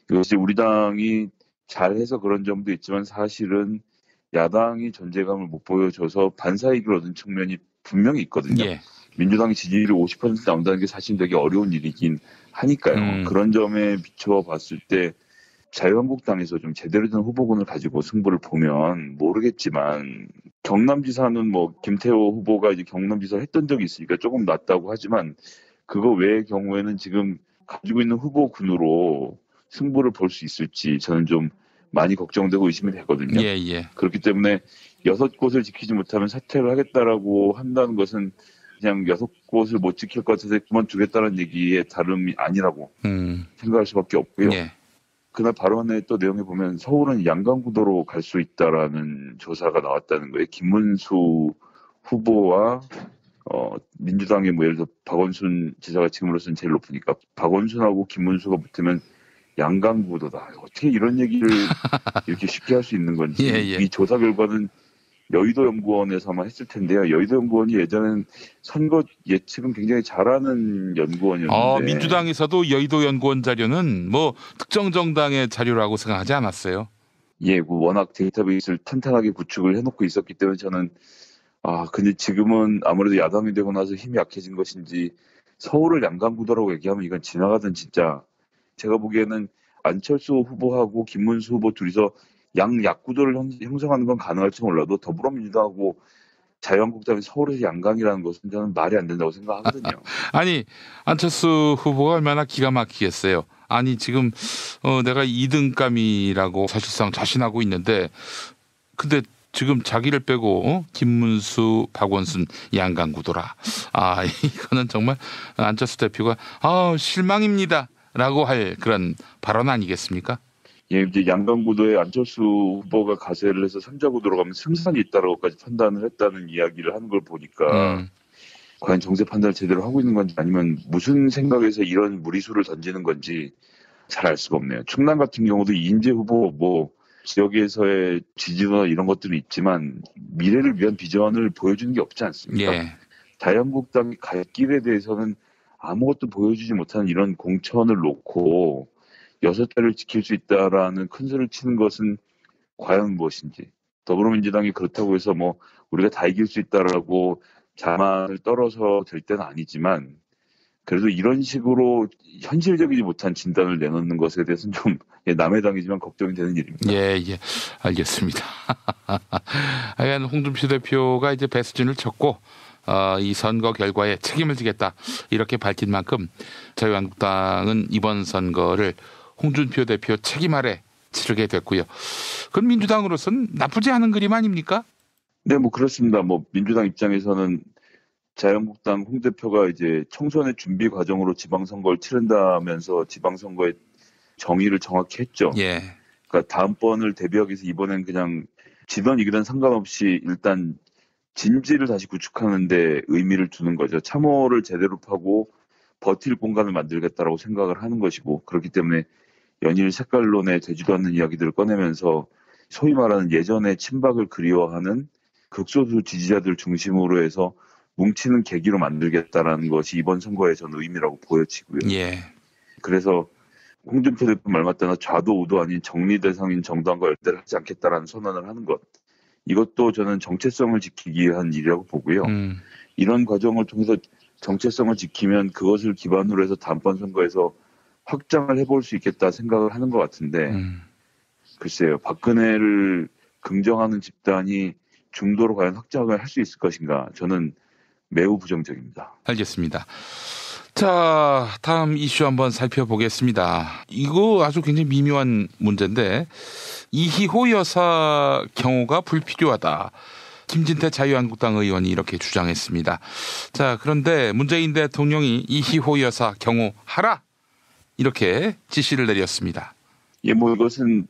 이것이 우리 당이 잘해서 그런 점도 있지만 사실은 야당이 존재감을 못 보여줘서 반사이익을 얻은 측면이 분명히 있거든요. 민주당이 지지율이 50% 나온다는 게 사실 되게 어려운 일이긴 하니까요. 그런 점에 비춰봤을 때 자유한국당에서 좀 제대로 된 후보군을 가지고 승부를 보면 모르겠지만 경남지사는 김태호 후보가 이제 경남지사를 했던 적이 있으니까 조금 낫다고 하지만 그거 외의 경우에는 지금 가지고 있는 후보군으로 승부를 볼 수 있을지 저는 좀 많이 걱정되고 의심이 되거든요. 그렇기 때문에 6곳을 지키지 못하면 사퇴를 하겠다라고 한다는 것은 그냥 6곳을 못 지킬 것 같아서 그만두겠다는 얘기의 다름이 아니라고 생각할 수밖에 없고요. 그날 바로 안에 또 내용에 보면 서울은 양강구도로 갈 수 있다라는 조사가 나왔다는 거예요. 김문수 후보와 민주당의 예를 들어 박원순 지사가 지금으로서는 제일 높으니까 박원순하고 김문수가 붙으면 양강구도다. 어떻게 이런 얘기를 이렇게 쉽게 할 수 있는 건지. 예. 이 조사 결과는 여의도연구원에서만 했을 텐데요. 여의도연구원이 예전엔 선거 예측은 굉장히 잘하는 연구원이었는데. 민주당에서도 여의도연구원 자료는 뭐 특정 정당의 자료라고 생각하지 않았어요? 예, 워낙 데이터베이스를 탄탄하게 구축을 해놓고 있었기 때문에 저는 근데 지금은 아무래도 야당이 되고 나서 힘이 약해진 것인지 서울을 양강구도라고 얘기하면 이건 지나가던 진짜 제가 보기에는 안철수 후보하고 김문수 후보 둘이서 양약구도를 형성하는 건 가능할지 몰라도 더불어민주당하고 자유한국당이 서울에서 양강이라는 것은 저는 말이 안 된다고 생각하거든요. 아니 안철수 후보가 얼마나 기가 막히겠어요. 아니 지금 내가 2등감이라고 사실상 자신하고 있는데 근데 지금 자기를 빼고 김문수, 박원순 양강구도라. 이거는 정말 안철수 대표가 실망입니다 라고 할 그런 발언 아니겠습니까? 예, 이제 양강구도에 안철수 후보가 가세를 해서 3자구도로 가면 승산이 있다라고까지 판단을 했다는 이야기를 하는 걸 보니까 과연 정세 판단을 제대로 하고 있는 건지 아니면 무슨 생각에서 이런 무리수를 던지는 건지 잘 알 수가 없네요. 충남 같은 경우도 이인재 후보 지역에서의 지지도나 이런 것들은 있지만 미래를 위한 비전을 보여주는 게 없지 않습니까? 예. 자유한국당이 갈 길에 대해서는 아무것도 보여주지 못하는 이런 공천을 놓고 6달을 지킬 수 있다라는 큰 소리를 치는 것은 과연 무엇인지. 더불어민주당이 그렇다고 해서 우리가 다 이길 수 있다라고 자만을 떨어서 될 때는 아니지만 그래도 이런 식으로 현실적이지 못한 진단을 내놓는 것에 대해서는 좀 남의 당이지만 걱정이 되는 일입니다. 예, 알겠습니다. 하여간 홍준표 대표가 이제 배수진을 쳤고 이 선거 결과에 책임을 지겠다 이렇게 밝힌 만큼 자유한국당은 이번 선거를 홍준표 대표 책임 아래 치르게 됐고요. 그럼 민주당으로서는 나쁘지 않은 그림 아닙니까? 네, 그렇습니다. 민주당 입장에서는 자유한국당 홍 대표가 이제 총선의 준비 과정으로 지방선거를 치른다면서 지방선거의 정의를 정확히 했죠. 예. 그러니까 다음번을 대비하기 위해서 이번엔 그냥 지던 이기던 상관없이 일단 진지를 다시 구축하는 데 의미를 두는 거죠. 참호를 제대로 파고 버틸 공간을 만들겠다라고 생각을 하는 것이고 그렇기 때문에 연일 색깔론에 되지도 않는 이야기들을 꺼내면서 소위 말하는 예전의 친박을 그리워하는 극소수 지지자들 중심으로 해서 뭉치는 계기로 만들겠다라는 것이 이번 선거의 전 의미라고 보여지고요. 예. 그래서 홍준표 대표 말 맞다나 좌도 우도 아닌 정리 대상인 정당과 열대를 하지 않겠다라는 선언을 하는 것. 이것도 저는 정체성을 지키기 위한 일이라고 보고요. 이런 과정을 통해서 정체성을 지키면 그것을 기반으로 해서 다음번 선거에서 확장을 해볼 수 있겠다 생각을 하는 것 같은데 글쎄요. 박근혜를 긍정하는 집단이 중도로 과연 확장을 할 수 있을 것인가 저는 매우 부정적입니다. 알겠습니다. 자, 다음 이슈 한번 살펴보겠습니다. 이거 아주 굉장히 미묘한 문제인데 이희호 여사 경호가 불필요하다. 김진태 자유한국당 의원이 이렇게 주장했습니다. 자, 그런데 문재인 대통령이 이희호 여사 경호하라 이렇게 지시를 내렸습니다. 예, 이것은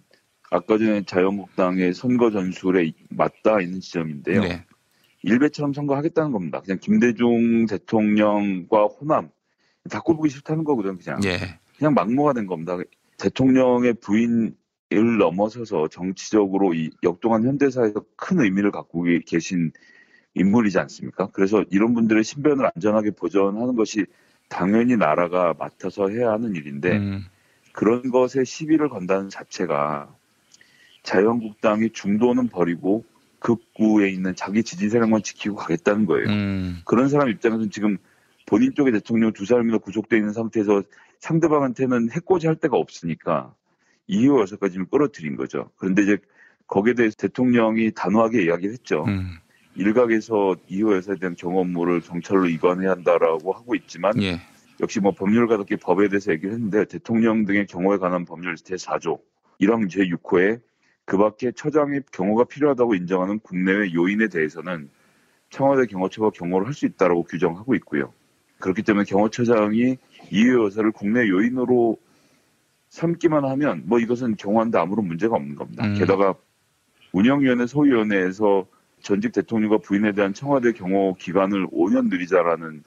아까 전에 자유한국당의 선거 전술에 맞닿아 있는 지점인데요. 네. 일베처럼 선거하겠다는 겁니다. 그냥 김대중 대통령과 호남 다 꼴보기 싫다는 거거든요. 그냥 막무가 된 겁니다. 대통령의 부인을 넘어서서 정치적으로 이 역동한 현대사에서 큰 의미를 갖고 계신 인물이지 않습니까? 그래서 이런 분들의 신변을 안전하게 보전하는 것이 당연히 나라가 맡아서 해야 하는 일인데 그런 것에 시비를 건다는 자체가 자유한국당이 중도는 버리고 극우에 있는 자기 지지 세력만 지키고 가겠다는 거예요. 그런 사람 입장에서는 지금 본인 쪽에 대통령 두 사람이나 구속되어 있는 상태에서 상대방한테는 해코지 할 데가 없으니까 이희호 여사까지는 끌어들인 거죠. 그런데 이제 거기에 대해서 대통령이 단호하게 이야기를 했죠. 일각에서 이희호 여사에 대한 경호 업무를 경찰로 이관해야 한다라고 하고 있지만 역시 법률가답게 법에 대해서 얘기를 했는데 대통령 등의 경호에 관한 법률 제4조 1항 제6호에 그 밖에 처장의 경호가 필요하다고 인정하는 국내외 요인에 대해서는 청와대 경호처가 경호를 할 수 있다고 규정하고 있고요. 그렇기 때문에 경호처장이 이희호 여사를 국내 요인으로 삼기만 하면 이것은 경호하는데 아무런 문제가 없는 겁니다. 게다가 운영위원회 소위원회에서 전직 대통령과 부인에 대한 청와대 경호 기간을 5년 늘리자라는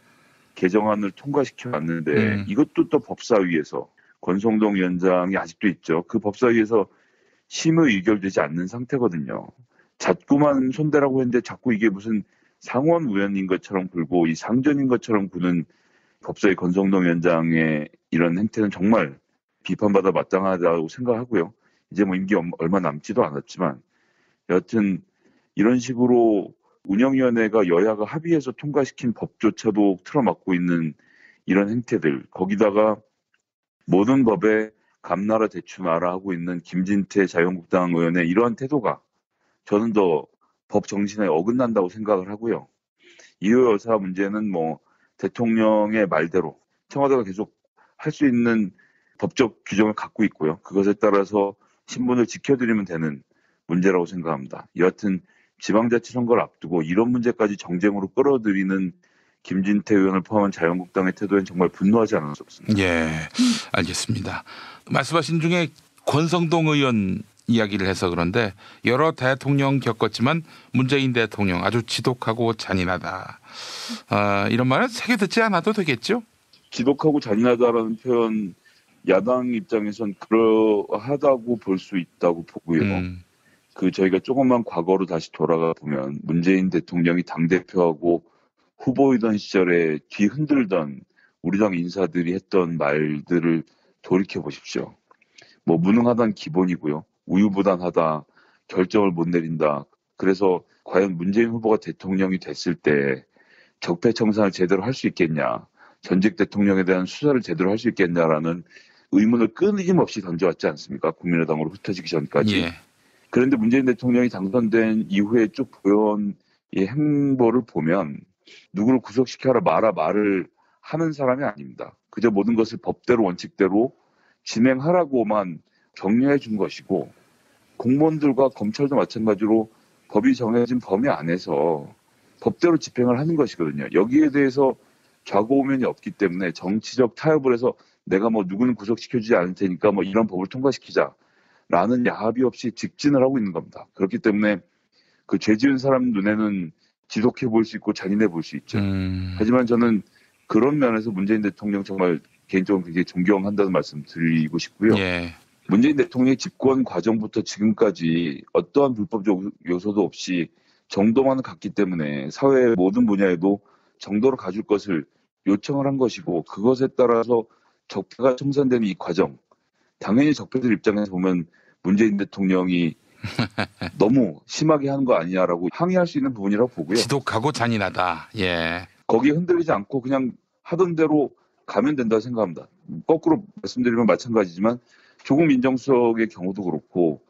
개정안을 통과시켜놨는데 이것도 또 법사위에서 권성동 위원장이 아직도 있죠. 그 법사위에서 심의 의결되지 않는 상태거든요. 자꾸만 손대라고 했는데 자꾸 이게 무슨 상원 의원인 것처럼 굴고 이 상전인 것처럼 구는 법사위 권성동 위원장의 이런 행태는 정말 비판받아 마땅하다고 생각하고요. 이제 뭐 임기 얼마 남지도 않았지만 여하튼 이런 식으로 운영위원회가 여야가 합의해서 통과시킨 법조차도 틀어막고 있는 이런 행태들, 거기다가 모든 법에 감나라 대추마라 하고 있는 김진태 자유한국당 의원의 이러한 태도가 저는 더 법 정신에 어긋난다고 생각을 하고요. 이호 여사 문제는 뭐 대통령의 말대로 청와대가 계속 할 수 있는 법적 규정을 갖고 있고요. 그것에 따라서 신분을 지켜드리면 되는 문제라고 생각합니다. 여하튼 지방자치 선거를 앞두고 이런 문제까지 정쟁으로 끌어들이는 김진태 의원을 포함한 자유한국당의 태도엔 정말 분노하지 않을 수 없습니다. 예, 알겠습니다. 말씀하신 중에 권성동 의원 이야기를 해서 그런데 여러 대통령 겪었지만 문재인 대통령 아주 지독하고 잔인하다. 이런 말은 새겨 듣지 않아도 되겠죠? 지독하고 잔인하다라는 표현 야당 입장에선 그러하다고 볼 수 있다고 보고요. 저희가 조금만 과거로 다시 돌아가 보면 문재인 대통령이 당대표하고 후보이던 시절에 뒤 흔들던 우리 당 인사들이 했던 말들을 돌이켜 보십시오. 뭐 무능하다는 기본이고요. 우유부단하다, 결정을 못 내린다. 그래서 과연 문재인 후보가 대통령이 됐을 때 적폐청산을 제대로 할 수 있겠냐, 전직 대통령에 대한 수사를 제대로 할 수 있겠냐라는 의문을 끊임없이 던져왔지 않습니까? 국민의당으로 흩어지기 전까지. 예. 그런데 문재인 대통령이 당선된 이후에 쭉 보여온 이 행보를 보면 누구를 구속시켜라 마라 말을 하는 사람이 아닙니다. 그저 모든 것을 법대로 원칙대로 진행하라고만 격려해 준 것이고, 공무원들과 검찰도 마찬가지로 법이 정해진 범위 안에서 법대로 집행을 하는 것이거든요. 여기에 대해서 좌고우면이 없기 때문에 정치적 타협을 해서 내가 뭐 누구는 구속시켜주지 않을 테니까 뭐 이런 법을 통과시키자라는 야합이 없이 직진을 하고 있는 겁니다. 그렇기 때문에 그 죄 지은 사람 눈에는 지독해 보일 수 있고 잔인해 보일 수 있죠. 하지만 저는 그런 면에서 문재인 대통령 정말 개인적으로 굉장히 존경한다는 말씀 드리고 싶고요. 예. 문재인 대통령의 집권 과정부터 지금까지 어떠한 불법적 요소도 없이 정도만 갔기 때문에 사회의 모든 분야에도 정도를 가줄 것을 요청을 한 것이고, 그것에 따라서 적폐가 청산되는 이 과정, 당연히 적폐들 입장에서 보면 문재인 대통령이 너무 심하게 하는 거 아니냐라고 항의할 수 있는 부분이라고 보고요. 지독하고 잔인하다. 예. 거기에 흔들리지 않고 그냥 하던 대로 가면 된다고 생각합니다. 거꾸로 말씀드리면 마찬가지지만 조국 민정수석의 경우도 그렇고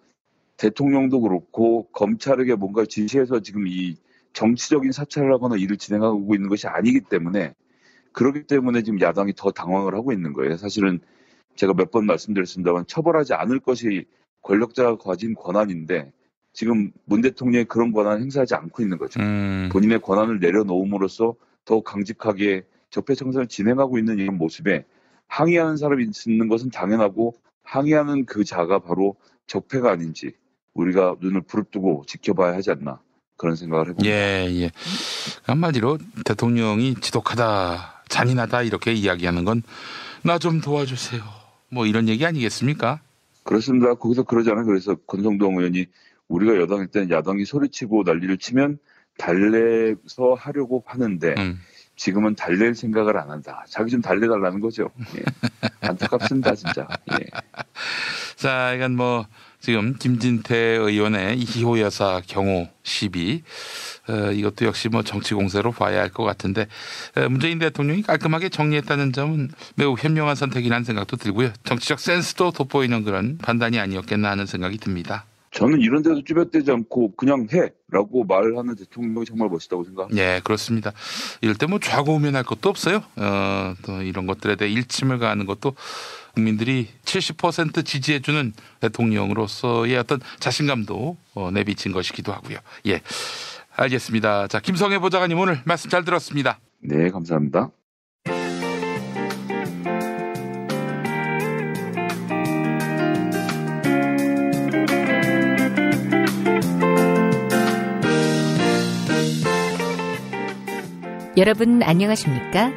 대통령도 그렇고 검찰에게 뭔가 지시해서 지금 이 정치적인 사찰을 하거나 일을 진행하고 있는 것이 아니기 때문에, 그렇기 때문에 지금 야당이 더 당황을 하고 있는 거예요. 사실은 제가 몇 번 말씀드렸습니다만 처벌하지 않을 것이 권력자가 가진 권한인데 지금 문 대통령이 그런 권한을 행사하지 않고 있는 거죠. 본인의 권한을 내려놓음으로써 더 강직하게 적폐청산을 진행하고 있는 이런 모습에 항의하는 사람이 있는 것은 당연하고, 항의하는 그 자가 바로 적폐가 아닌지 우리가 눈을 부릅뜨고 지켜봐야 하지 않나, 그런 생각을 해봅니다. 예. 한마디로 대통령이 지독하다, 잔인하다 이렇게 이야기하는 건 나 좀 도와주세요, 뭐 이런 얘기 아니겠습니까? 그렇습니다. 거기서 그러잖아요. 그래서 권성동 의원이 우리가 여당일 때는 야당이 소리치고 난리를 치면 달래서 하려고 하는데 지금은 달랠 생각을 안 한다. 자기 좀 달래달라는 거죠. 예. 안타깝습니다, 진짜. 예. 자, 이건 뭐 지금 김진태 의원의 이호 여사 경호 시비, 이것도 역시 뭐 정치 공세로 봐야 할 것 같은데, 문재인 대통령이 깔끔하게 정리했다는 점은 매우 현명한 선택이라는 생각도 들고요. 정치적 센스도 돋보이는 그런 판단이 아니었겠나 하는 생각이 듭니다. 저는 이런 데도 쭈뼛대지 않고 그냥 해라고 말하는 대통령이 정말 멋있다고 생각합니다. 예, 그렇습니다. 이럴 때 뭐 좌고우면할 것도 없어요. 또 이런 것들에 대해 일침을 가하는 것도 국민들이 70% 지지해주는 대통령으로서의 어떤 자신감도 내비친 것이기도 하고요. 예, 알겠습니다. 자, 김성애 보좌관님 오늘 말씀 잘 들었습니다. 네, 감사합니다. 여러분 안녕하십니까?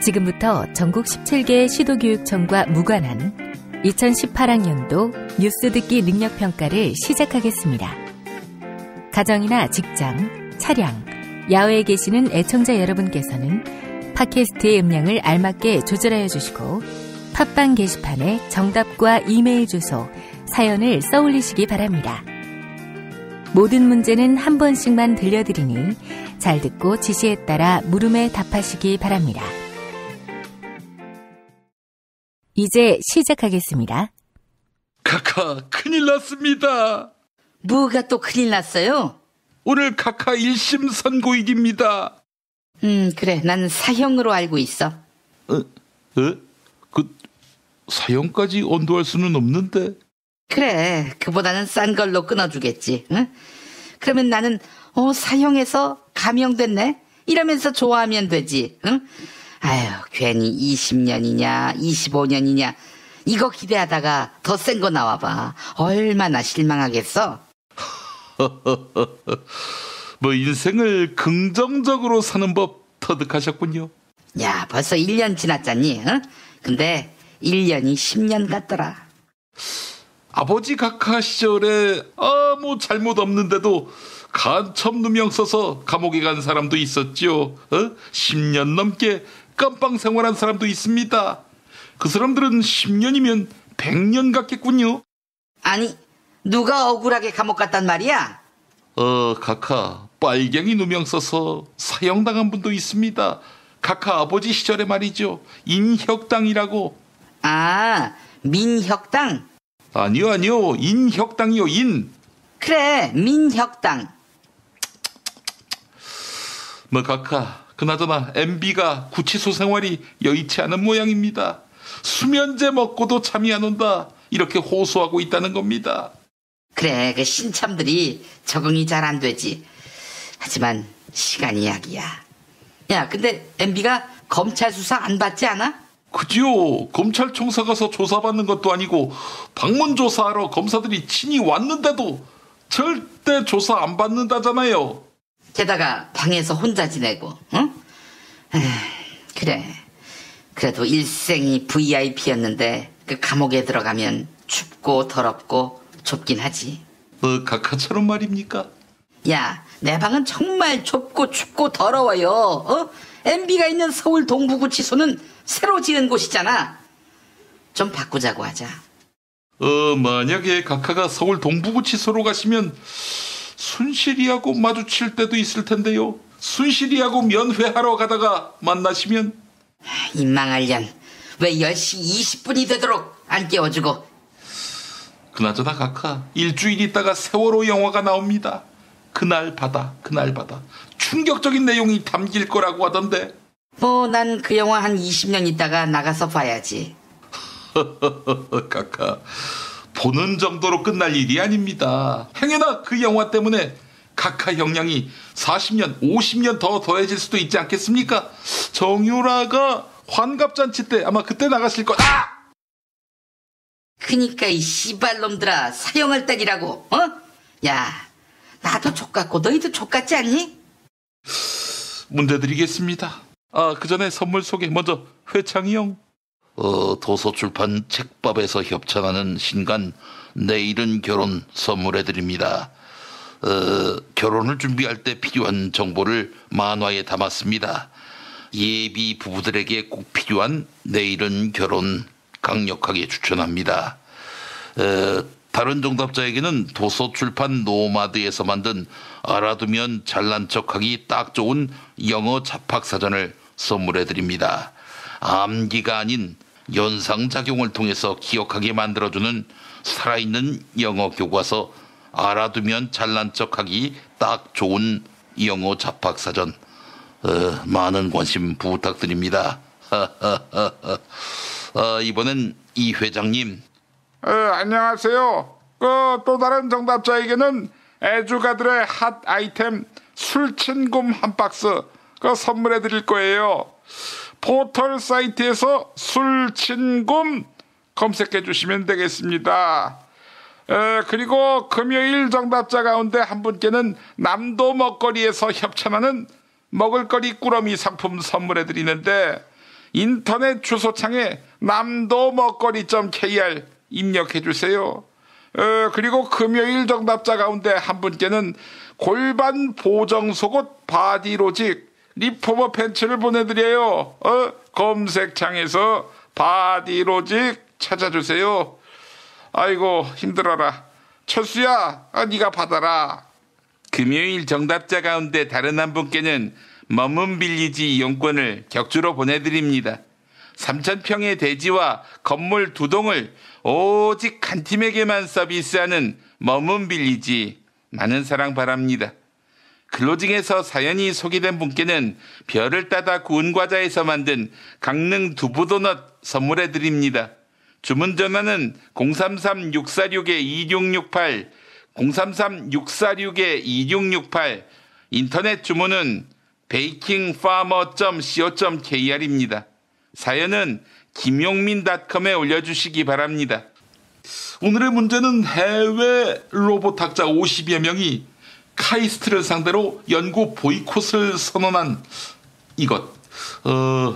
지금부터 전국 17개 시도교육청과 무관한 2018학년도 뉴스 듣기 능력평가를 시작하겠습니다. 가정이나 직장, 차량, 야외에 계시는 애청자 여러분께서는 팟캐스트의 음량을 알맞게 조절하여 주시고 팟빵 게시판에 정답과 이메일 주소, 사연을 써올리시기 바랍니다. 모든 문제는 한 번씩만 들려드리니 잘 듣고 지시에 따라 물음에 답하시기 바랍니다. 이제 시작하겠습니다. 카카, 큰일 났습니다. 뭐가 또 큰일 났어요? 오늘 카카 1심 선고일입니다. 그래, 난 사형으로 알고 있어. 그 사형까지 언도할 수는 없는데. 그래, 그보다는 싼 걸로 끊어주겠지. 응? 그러면 나는 사형에서 감형됐네? 이러면서 좋아하면 되지. 응? 아유, 괜히 20년이냐 25년이냐 이거 기대하다가 더 센 거 나와봐. 얼마나 실망하겠어. 뭐 인생을 긍정적으로 사는 법 터득하셨군요. 야, 벌써 1년 지났잖니. 응? 근데 1년이 10년 같더라. 아버지 각하 시절에 아무 잘못 없는데도 간첩 누명 써서 감옥에 간 사람도 있었죠. 10년 넘게 깜빵 생활한 사람도 있습니다. 그 사람들은 10년이면 100년 같겠군요. 아니, 누가 억울하게 감옥 갔단 말이야? 각하 빨갱이 누명 써서 사형당한 분도 있습니다. 각하 아버지 시절에 말이죠. 인혁당이라고. 아, 민혁당? 아니요, 인혁당이요, 인. 그래, 민혁당. 뭐 각하, 그나저나 MB가 구치소 생활이 여의치 않은 모양입니다. 수면제 먹고도 잠이 안 온다, 이렇게 호소하고 있다는 겁니다. 그래, 그 신참들이 적응이 잘 안 되지. 하지만 시간이 약이야. 야, 근데 MB가 검찰 수사 안 받지 않아? 그죠. 검찰총사 가서 조사받는 것도 아니고 방문 조사하러 검사들이 친히 왔는데도 절대 조사 안 받는다잖아요. 게다가 방에서 혼자 지내고. 응? 그래, 그래도 일생이 VIP였는데 그 감옥에 들어가면 춥고 더럽고 좁긴 하지. 각하처럼 말입니까? 야, 내 방은 정말 좁고 춥고 더러워요. MB가 있는 서울 동부구치소는 새로 지은 곳이잖아. 좀 바꾸자고 하자. 만약에 각하가 서울 동부구치소로 가시면 순실이하고 마주칠 때도 있을 텐데요. 순실이하고 면회하러 가다가 만나시면. 이 망할년, 왜 10시 20분이 되도록 안 깨워주고. 그나저나 각하, 일주일 있다가 세월호 영화가 나옵니다. 그날 바다. 충격적인 내용이 담길 거라고 하던데. 난 그 영화 한 20년 있다가 나가서 봐야지. 각하, 보는 정도로 끝날 일이 아닙니다. 행여나 그 영화 때문에 각하 형량이 40년, 50년 더 더해질 수도 있지 않겠습니까? 정유라가 환갑잔치 때 아마 그때 나가실 거다. 그니까 이 씨발놈들아, 사형을 때리라고. 야, 나도 족같고 너희도 족같지 않니? 문제 드리겠습니다. 그 전에 선물 소개 먼저. 회창이 형. 도서출판 책밥에서 협찬하는 신간 내일은 결혼 선물해드립니다. 결혼을 준비할 때 필요한 정보를 만화에 담았습니다. 예비 부부들에게 꼭 필요한 내일은 결혼 강력하게 추천합니다. 다른 정답자에게는 도서출판 노마드에서 만든 알아두면 잘난 척하기 딱 좋은 영어 잡학사전을 선물해드립니다. 암기가 아닌 연상작용을 통해서 기억하게 만들어주는 살아있는 영어 교과서 알아두면 잘난 척하기 딱 좋은 영어 잡학사전, 많은 관심 부탁드립니다. 이번엔 이 회장님. 안녕하세요. 또 다른 정답자에게는 애주가들의 핫 아이템 술친굼 한 박스 선물해 드릴 거예요. 포털 사이트에서 술친굼 검색해 주시면 되겠습니다. 그리고 금요일 정답자 가운데 한 분께는 남도 먹거리에서 협찬하는 먹을거리 꾸러미 상품 선물해 드리는데, 인터넷 주소창에 남도먹거리.kr 입력해주세요. 그리고 금요일 정답자 가운데 한 분께는 골반 보정 속옷 바디로직 리포머 팬츠를 보내드려요. 검색창에서 바디로직 찾아주세요. 아이고 힘들어라. 철수야, 네가 받아라. 금요일 정답자 가운데 다른 한 분께는 머문빌리지 이용권을 격주로 보내드립니다. 3,000평의 대지와 건물 2동을 오직 한 팀에게만 서비스하는 머문빌리지, 많은 사랑 바랍니다. 클로징에서 사연이 소개된 분께는 별을 따다 구운 과자에서 만든 강릉 두부도넛 선물해드립니다. 주문 전화는 033-646-2668, 033-646-2668, 인터넷 주문은 bakingfarmer.co.kr입니다. 사연은 김용민.com에 올려주시기 바랍니다. 오늘의 문제는 해외 로봇학자 50여 명이 카이스트를 상대로 연구 보이콧을 선언한 이것.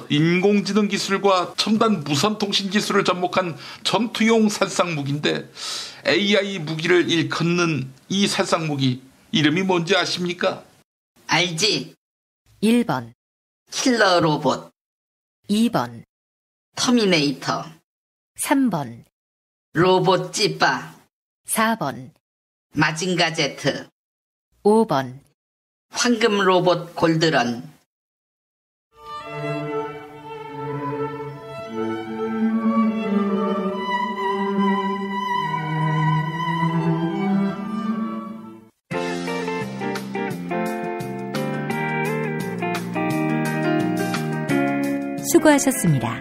인공지능 기술과 첨단 무선통신 기술을 접목한 전투용 살상무기인데 AI 무기를 일컫는 이 살상무기 이름이 뭔지 아십니까? 알지? 1번 킬러 로봇, 2번 터미네이터, 3번 로봇 찌빠, 4번 마징가 제트, 5번 황금 로봇 골드런. 수고하셨습니다.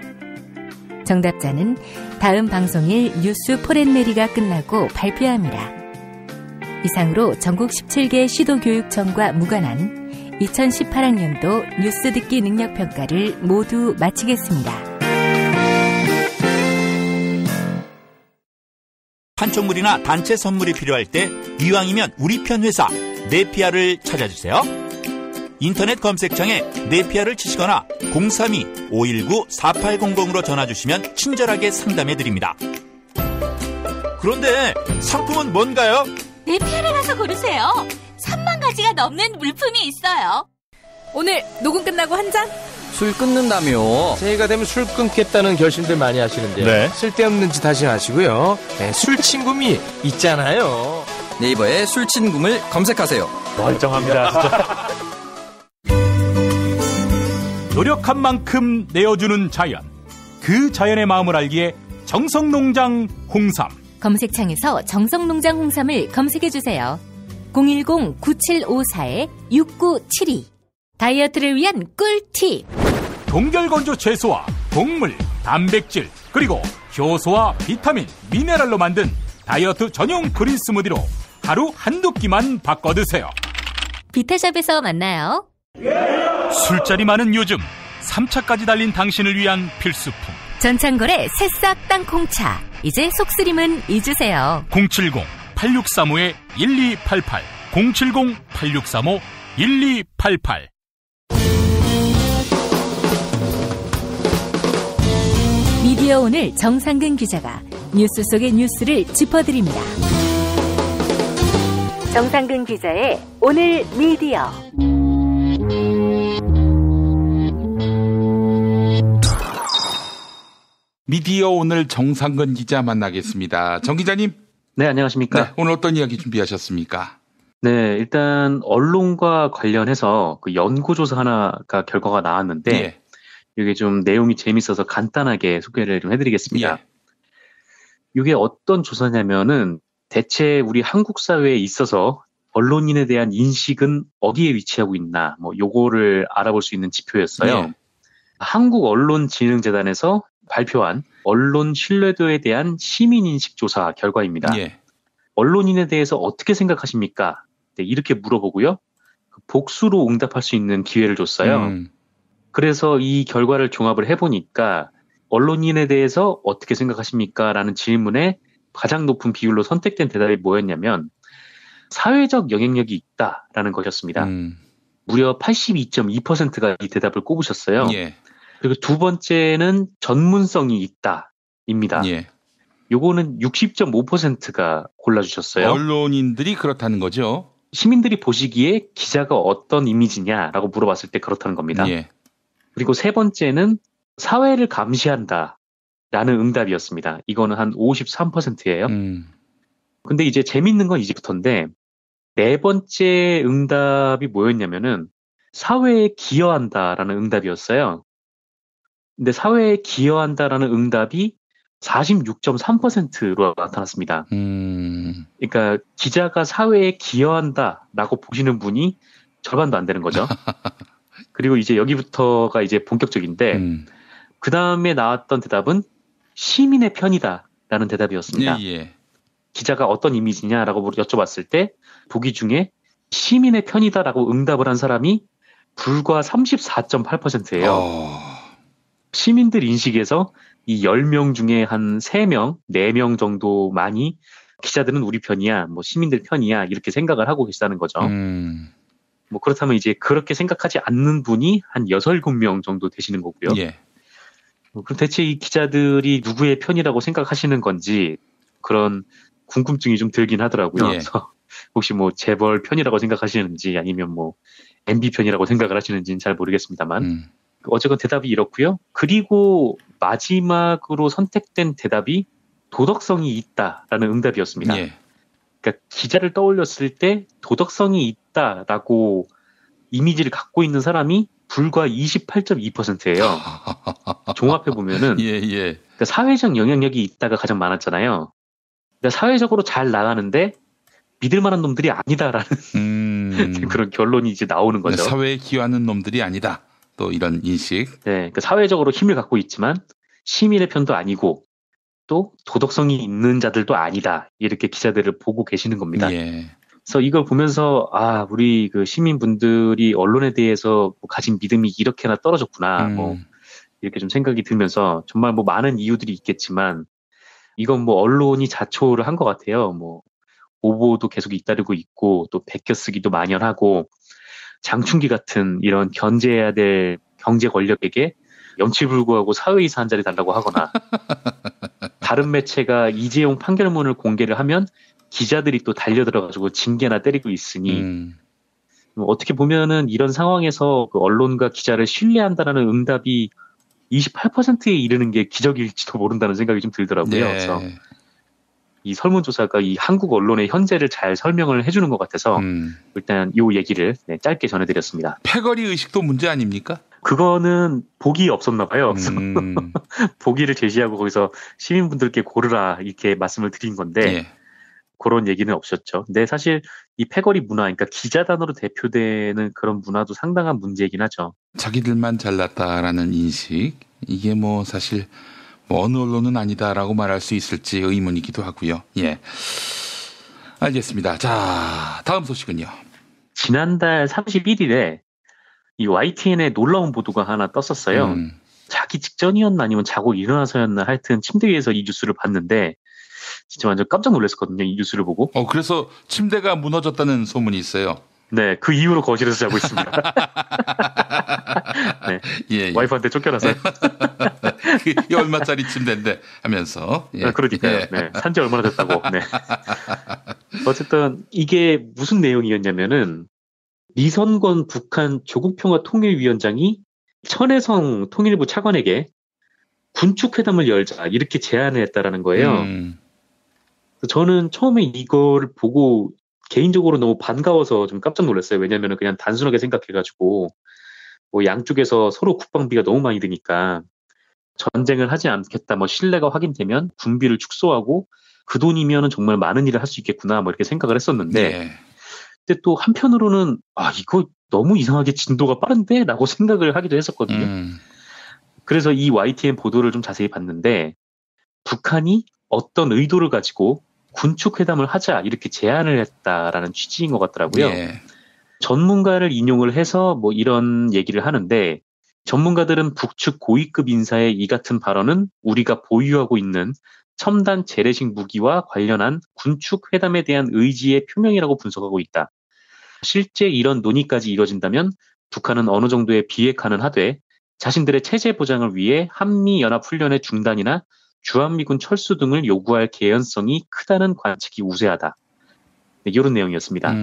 정답자는 다음 방송일 뉴스 포렌메리가 끝나고 발표합니다. 이상으로 전국 17개 시도교육청과 무관한 2018학년도 뉴스 듣기 능력평가를 모두 마치겠습니다. 판촉물이나 단체 선물이 필요할 때 이왕이면 우리 편 회사 네피아를 찾아주세요. 인터넷 검색창에 네피아를 치시거나 032-519-4800으로 전화주시면 친절하게 상담해드립니다. 그런데 상품은 뭔가요? 네피아를 가서 고르세요. 3만 가지가 넘는 물품이 있어요. 오늘 녹음 끝나고 한 잔? 술 끊는다며. 새해가 되면 술 끊겠다는 결심들 많이 하시는데요. 네. 쓸데없는 짓 하지 마시고요. 네, 술친구미 있잖아요. 네이버에 술친구를 검색하세요. 멀쩡합니다, 진짜. 노력한 만큼 내어주는 자연. 그 자연의 마음을 알기에 정성농장 홍삼. 검색창에서 정성농장 홍삼을 검색해주세요. 010-9754-6972. 다이어트를 위한 꿀팁. 동결건조 채소와 곡물, 단백질, 그리고 효소와 비타민, 미네랄로 만든 다이어트 전용 그린 스무디로 하루 한두 끼만 바꿔 드세요. 비타샵에서 만나요. 술자리 많은 요즘 3차까지 달린 당신을 위한 필수품. 전창걸의 새싹 땅콩차. 이제 속쓰림은 잊으세요. 070-8635-1288 070-8635-1288. 미디어 오늘 정상근 기자가 뉴스 속의 뉴스를 짚어드립니다. 정상근 기자의 오늘 미디어. 미디어 오늘 정상근 기자 만나겠습니다. 정 기자님. 네, 안녕하십니까. 네, 오늘 어떤 이야기 준비하셨습니까? 네, 일단 언론과 관련해서 그 연구조사 하나가 결과가 나왔는데 예. 이게 좀 내용이 재밌어서 간단하게 소개를 좀 해드리겠습니다. 예. 이게 어떤 조사냐면은 대체 우리 한국 사회에 있어서 언론인에 대한 인식은 어디에 위치하고 있나 뭐 요거를 알아볼 수 있는 지표였어요. 예. 한국언론진흥재단에서 발표한 언론 신뢰도에 대한 시민인식 조사 결과입니다. 예. 언론인에 대해서 어떻게 생각하십니까? 네, 이렇게 물어보고요. 복수로 응답할 수 있는 기회를 줬어요. 그래서 이 결과를 종합을 해보니까 언론인에 대해서 어떻게 생각하십니까? 라는 질문에 가장 높은 비율로 선택된 대답이 뭐였냐면 사회적 영향력이 있다라는 것이었습니다. 무려 82.2%가 이 대답을 꼽으셨어요. 예. 그리고 두 번째는 전문성이 있다입니다. 예. 요거는 60.5%가 골라주셨어요. 언론인들이 그렇다는 거죠. 시민들이 보시기에 기자가 어떤 이미지냐라고 물어봤을 때 그렇다는 겁니다. 예. 그리고 세 번째는 사회를 감시한다라는 응답이었습니다. 이거는 한 53%예요. 근데 이제 재밌는 건 이제부터인데 네 번째 응답이 뭐였냐면은 사회에 기여한다라는 응답이었어요. 근데 사회에 기여한다라는 응답이 46.3%로 나타났습니다. 그러니까 기자가 사회에 기여한다라고 보시는 분이 절반도 안 되는 거죠. 그리고 이제 여기부터가 이제 본격적인데 그 다음에 나왔던 대답은 시민의 편이다라는 대답이었습니다. 예. 기자가 어떤 이미지냐라고 여쭤봤을 때 보기 중에 시민의 편이다라고 응답을 한 사람이 불과 34.8%예요. 시민들 인식에서 이 10명 중에 한 3명, 4명 정도만이 기자들은 우리 편이야, 뭐 시민들 편이야 이렇게 생각을 하고 계시다는 거죠. 뭐 그렇다면 이제 그렇게 생각하지 않는 분이 한 6, 7명 정도 되시는 거고요. 예. 그럼 대체 이 기자들이 누구의 편이라고 생각하시는 건지 그런 궁금증이 좀 들긴 하더라고요. 예. 그래서 혹시 뭐 재벌 편이라고 생각하시는지 아니면 뭐 MB 편이라고 생각을 하시는지는 잘 모르겠습니다만 어쨌건 대답이 이렇고요. 그리고 마지막으로 선택된 대답이 도덕성이 있다라는 응답이었습니다. 예. 그러니까 기자를 떠올렸을 때 도덕성이 있다라고 이미지를 갖고 있는 사람이 불과 28.2%예요. 종합해 보면은 그러니까 사회적 영향력이 있다가 가장 많았잖아요. 그러니까 사회적으로 잘 나가는데 믿을 만한 놈들이 아니다라는 그런 결론이 이제 나오는 거죠. 사회에 기여하는 놈들이 아니다. 또 이런 인식. 네, 그러니까 사회적으로 힘을 갖고 있지만 시민의 편도 아니고 또 도덕성이 있는 자들도 아니다. 이렇게 기자들을 보고 계시는 겁니다. 예. 그래서 이걸 보면서 아, 우리 그 시민분들이 언론에 대해서 가진 믿음이 이렇게나 떨어졌구나. 뭐 이렇게 좀 생각이 들면서 정말 뭐 많은 이유들이 있겠지만 이건 뭐 언론이 자초를 한 것 같아요. 뭐 오보도 계속 잇따르고 있고 또 베껴쓰기도 만연하고 장충기 같은 이런 견제해야 될 경제 권력에게 염치불구하고 사회이사 한 자리 달라고 하거나 다른 매체가 이재용 판결문을 공개를 하면 기자들이 또 달려들어가지고 징계나 때리고 있으니 어떻게 보면은 이런 상황에서 그 언론과 기자를 신뢰한다라는 응답이 28%에 이르는 게 기적일지도 모른다는 생각이 좀 들더라고요. 네. 그래서 이 설문조사가 이 한국 언론의 현재를 잘 설명을 해주는 것 같아서 일단 이 얘기를 짧게 전해드렸습니다. 패거리 의식도 문제 아닙니까? 그거는 복이 없었나 봐요. 그래서 보기를 제시하고 거기서 시민분들께 고르라 이렇게 말씀을 드린 건데 예. 그런 얘기는 없었죠. 근데 사실 이 패거리 문화, 그러니까 기자단으로 대표되는 그런 문화도 상당한 문제이긴 하죠. 자기들만 잘났다라는 인식, 이게 뭐 사실 뭐 어느 언론은 아니다라고 말할 수 있을지 의문이기도 하고요. 예, 알겠습니다. 자, 다음 소식은요. 지난달 31일에 이 YTN에 놀라운 보도가 하나 떴었어요. 자기 직전이었나 아니면 자고 일어나서였나 하여튼 침대 위에서 이 뉴스를 봤는데 진짜 완전 깜짝 놀랐었거든요. 이 뉴스를 보고. 그래서 침대가 무너졌다는 소문이 있어요. 네, 그 이후로 거실에서 자고 있습니다. 네, 예. 와이프한테 쫓겨나서. 이게 얼마짜리 침대인데 하면서. 예. 아, 그러니까요. 예. 네, 산지 얼마나 됐다고. 네. 어쨌든 이게 무슨 내용이었냐면은 리선권 북한 조국평화통일위원장이 천혜성 통일부 차관에게 군축회담을 열자 이렇게 제안을 했다라는 거예요. 저는 처음에 이걸 보고 개인적으로 너무 반가워서 좀 깜짝 놀랐어요. 왜냐하면 그냥 단순하게 생각해가지고 뭐 양쪽에서 서로 국방비가 너무 많이 드니까 전쟁을 하지 않겠다, 뭐 신뢰가 확인되면 군비를 축소하고 그 돈이면은 정말 많은 일을 할 수 있겠구나, 뭐 이렇게 생각을 했었는데, 네. 근데 또 한편으로는 아 이거 너무 이상하게 진도가 빠른데라고 생각을 하기도 했었거든요. 그래서 이 YTN 보도를 좀 자세히 봤는데 북한이 어떤 의도를 가지고 군축회담을 하자 이렇게 제안을 했다라는 취지인 것 같더라고요. 예. 전문가를 인용을 해서 뭐 이런 얘기를 하는데 전문가들은 북측 고위급 인사의 이 같은 발언은 우리가 보유하고 있는 첨단 재래식 무기와 관련한 군축 회담에 대한 의지의 표명이라고 분석하고 있다. 실제 이런 논의까지 이뤄진다면 북한은 어느 정도의 비핵화는 하되 자신들의 체제 보장을 위해 한미연합훈련의 중단이나 주한미군 철수 등을 요구할 개연성이 크다는 관측이 우세하다. 네, 이런 내용이었습니다.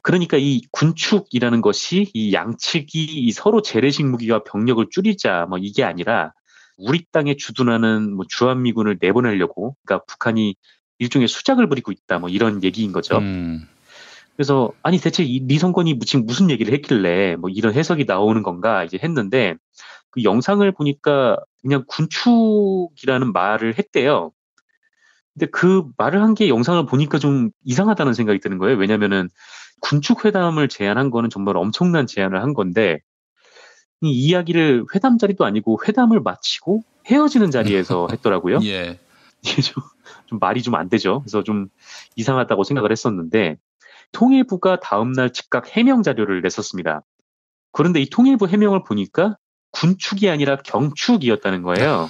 그러니까 이 군축이라는 것이 이 양측이 이 서로 재래식 무기와 병력을 줄이자 뭐 이게 아니라 우리 땅에 주둔하는 뭐 주한미군을 내보내려고, 그러니까 북한이 일종의 수작을 부리고 있다 뭐 이런 얘기인 거죠. 그래서 아니 대체 이 리성건이 지금 무슨 얘기를 했길래 뭐 이런 해석이 나오는 건가 이제 했는데, 그 영상을 보니까 그냥 군축이라는 말을 했대요. 근데 그 말을 한 게 영상을 보니까 좀 이상하다는 생각이 드는 거예요. 왜냐면은 군축 회담을 제안한 거는 정말 엄청난 제안을 한 건데, 이 이야기를 회담 자리도 아니고 회담을 마치고 헤어지는 자리에서 했더라고요. 예. 이게 좀 말이 좀 안 되죠. 그래서 좀 이상하다고 생각을 했었는데, 통일부가 다음날 즉각 해명 자료를 냈었습니다. 그런데 이 통일부 해명을 보니까 군축이 아니라 경축이었다는 거예요.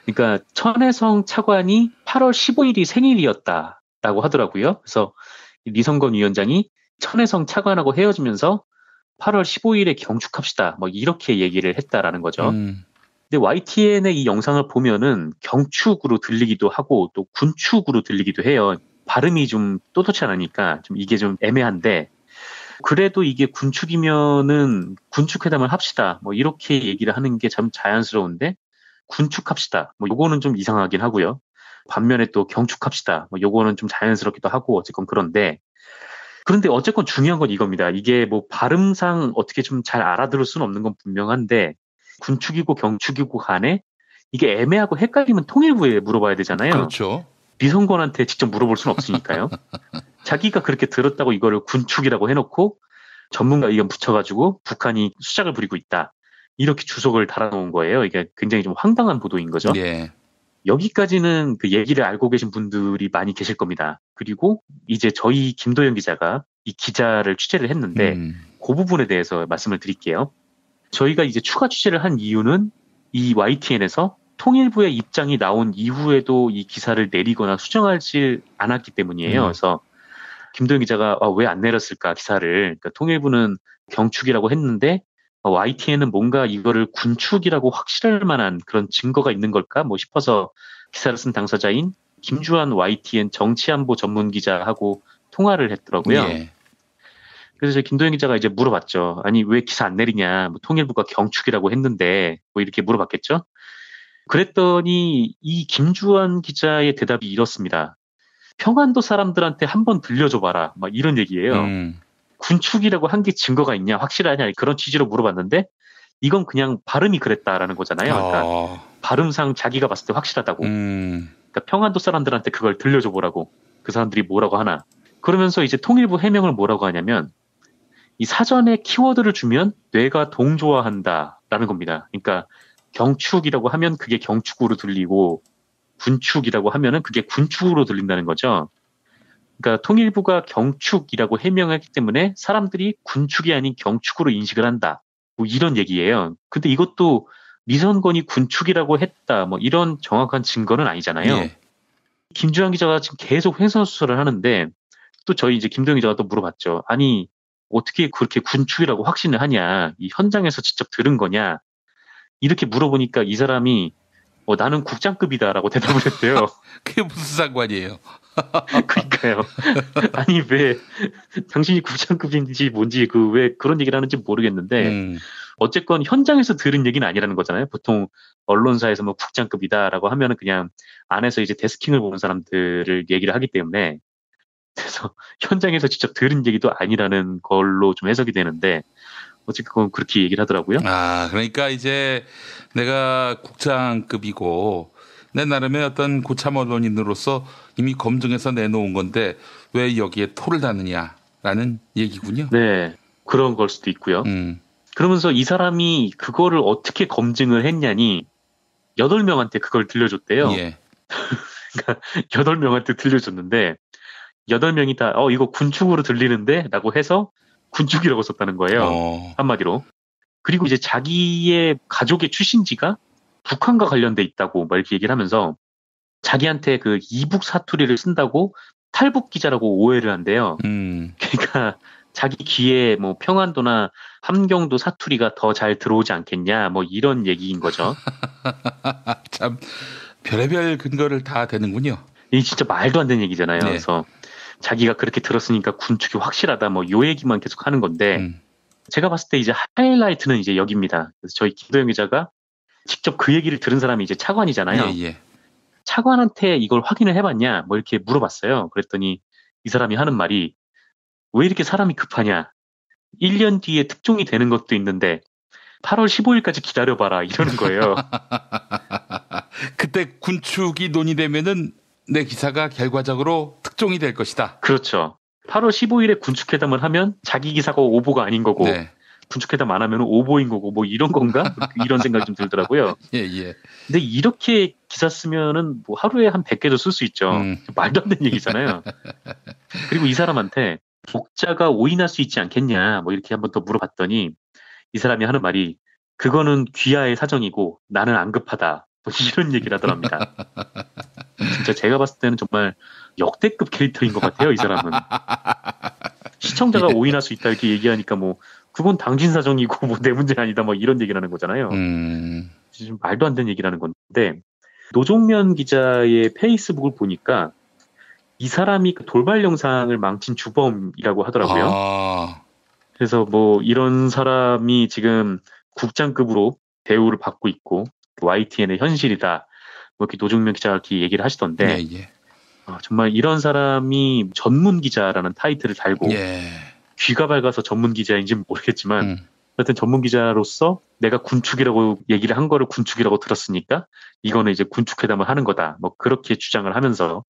그러니까 천혜성 차관이 8월 15일이 생일이었다라고 하더라고요. 그래서 리성건 위원장이 천혜성 차관하고 헤어지면서 8월 15일에 경축합시다, 뭐 이렇게 얘기를 했다라는 거죠. 근데 YTN의 이 영상을 보면은 경축으로 들리기도 하고 또 군축으로 들리기도 해요. 발음이 좀 또렷치 않으니까 좀 이게 좀 애매한데, 그래도 이게 군축이면은 군축회담을 합시다, 뭐 이렇게 얘기를 하는 게 참 자연스러운데, 군축합시다, 뭐 요거는 좀 이상하긴 하고요. 반면에 또 경축합시다, 뭐 요거는 좀 자연스럽기도 하고 어쨌건 그런데, 그런데 어쨌건 중요한 건 이겁니다. 이게 뭐 발음상 어떻게 좀 잘 알아들을 수는 없는 건 분명한데, 군축이고 경축이고 간에 이게 애매하고 헷갈리면 통일부에 물어봐야 되잖아요. 그렇죠. 리성건한테 직접 물어볼 수는 없으니까요. 자기가 그렇게 들었다고 이거를 군축이라고 해놓고 전문가 의견 붙여가지고 북한이 수작을 부리고 있다, 이렇게 주석을 달아놓은 거예요. 이게 굉장히 좀 황당한 보도인 거죠. 예. 여기까지는 그 얘기를 알고 계신 분들이 많이 계실 겁니다. 그리고 이제 저희 김도영 기자가 이 기자를 취재를 했는데 그 부분에 대해서 말씀을 드릴게요. 저희가 이제 추가 취재를 한 이유는 이 YTN에서 통일부의 입장이 나온 이후에도 이 기사를 내리거나 수정하지 않았기 때문이에요. 그래서 김도영 기자가 왜 안 내렸을까 기사를. 그러니까 통일부는 경축이라고 했는데 YTN은 뭔가 이거를 군축이라고 확실할 만한 그런 증거가 있는 걸까 뭐 싶어서 기사를 쓴 당사자인 김주환 YTN 정치안보 전문 기자하고 통화를 했더라고요. 예. 그래서 저희 김도영 기자가 이제 물어봤죠. 아니 왜 기사 안 내리냐, 뭐 통일부가 경축이라고 했는데 뭐 이렇게 물어봤겠죠. 그랬더니 이 김주환 기자의 대답이 이렇습니다. 평안도 사람들한테 한번 들려줘봐라, 막 이런 얘기예요. 군축이라고 한 게 증거가 있냐, 확실하냐, 그런 취지로 물어봤는데 이건 그냥 발음이 그랬다라는 거잖아요. 그러니까 발음상 자기가 봤을 때 확실하다고. 그러니까 평안도 사람들한테 그걸 들려줘보라고. 그 사람들이 뭐라고 하나. 그러면서 이제 통일부 해명을 뭐라고 하냐면, 이 사전에 키워드를 주면 뇌가 동조화한다라는 겁니다. 그러니까 경축이라고 하면 그게 경축으로 들리고 군축이라고 하면은 그게 군축으로 들린다는 거죠. 그러니까 통일부가 경축이라고 해명했기 때문에 사람들이 군축이 아닌 경축으로 인식을 한다, 뭐 이런 얘기예요. 근데 이것도 리성건이 군축이라고 했다, 뭐 이런 정확한 증거는 아니잖아요. 예. 김주환 기자가 지금 계속 횡설수설을 하는데, 또 저희 이제 김도영 기자가 또 물어봤죠. 아니 어떻게 그렇게 군축이라고 확신을 하냐, 이 현장에서 직접 들은 거냐, 이렇게 물어보니까 이 사람이 나는 국장급이다라고 대답을 했대요. 그게 무슨 상관이에요? 그러니까요. 아니 왜 당신이 국장급인지 뭔지 왜 그런 얘기를 하는지 모르겠는데 어쨌건 현장에서 들은 얘기는 아니라는 거잖아요. 보통 언론사에서 뭐 국장급이다라고 하면은 그냥 안에서 이제 데스킹을 보는 사람들을 얘기를 하기 때문에, 그래서 현장에서 직접 들은 얘기도 아니라는 걸로 좀 해석이 되는데, 어쨌든 그렇게 얘기를 하더라고요. 그러니까 이제 내가 국장급이고 내 나름의 어떤 고참 언론인으로서 이미 검증해서 내놓은 건데 왜 여기에 토를 다느냐라는 얘기군요. 네, 그런 걸 수도 있고요. 그러면서 이 사람이 그거를 어떻게 검증을 했냐니 8명한테 그걸 들려줬대요. 예. 그러니까 8명한테 들려줬는데 8명이 다 이거 군축으로 들리는데 라고 해서 군축이라고 썼다는 거예요. 한마디로. 그리고 이제 자기의 가족의 출신지가 북한과 관련돼 있다고 막 이렇게 얘기를 하면서 자기한테 그 이북 사투리를 쓴다고 탈북 기자라고 오해를 한대요. 그러니까 자기 귀에 뭐 평안도나 함경도 사투리가 더 잘 들어오지 않겠냐, 뭐 이런 얘기인 거죠. 참 별의별 근거를 다 대는군요. 이 진짜 말도 안 되는 얘기잖아요. 네. 그래서 자기가 그렇게 들었으니까 군축이 확실하다, 뭐 요 얘기만 계속 하는 건데 제가 봤을 때 이제 하이라이트는 이제 여기입니다. 그래서 저희 김도영 기자가 직접 그 얘기를 들은 사람이 이제 차관이잖아요. 예, 예. 차관한테 이걸 확인을 해봤냐, 뭐 이렇게 물어봤어요. 그랬더니 이 사람이 하는 말이 왜 이렇게 사람이 급하냐? 1년 뒤에 특종이 되는 것도 있는데 8월 15일까지 기다려봐라 이러는 거예요. 그때 군축이 논의되면은 내 기사가 결과적으로 특종이 될 것이다. 그렇죠. 8월 15일에 군축회담을 하면 자기 기사가 오보가 아닌 거고 네. 군축회담 안 하면 오보인 거고 뭐 이런 건가? 이런 생각이 좀 들더라고요. 예, 예. 근데 이렇게 기사 쓰면은 뭐 하루에 한 100개도 쓸 수 있죠. 말도 안 되는 얘기잖아요. 그리고 이 사람한테 독자가 오인할 수 있지 않겠냐 뭐 이렇게 한번 더 물어봤더니 이 사람이 하는 말이 그거는 귀하의 사정이고 나는 안 급하다 뭐 이런 얘기를 하더랍니다. 진짜 제가 봤을 때는 정말 역대급 캐릭터인 것 같아요. 이 사람은. 시청자가 오인할 수 있다 이렇게 얘기하니까 뭐 그건 당신 사정이고 뭐 내 문제 아니다 뭐 이런 얘기를 하는 거잖아요. 지금 말도 안 되는 얘기를 하는 건데 노종면 기자의 페이스북을 보니까 이 사람이 그 돌발 영상을 망친 주범이라고 하더라고요. 아. 그래서 뭐 이런 사람이 지금 국장급으로 대우를 받고 있고 YTN의 현실이다. 뭐 이렇게 노종면 기자가 이렇게 얘기를 하시던데 예, 예. 정말 이런 사람이 전문 기자라는 타이틀을 달고 예. 귀가 밝아서 전문 기자인지는 모르겠지만 하여튼 전문 기자로서 내가 군축이라고 얘기를 한 거를 군축이라고 들었으니까 이거는 이제 군축회담을 하는 거다. 뭐 그렇게 주장을 하면서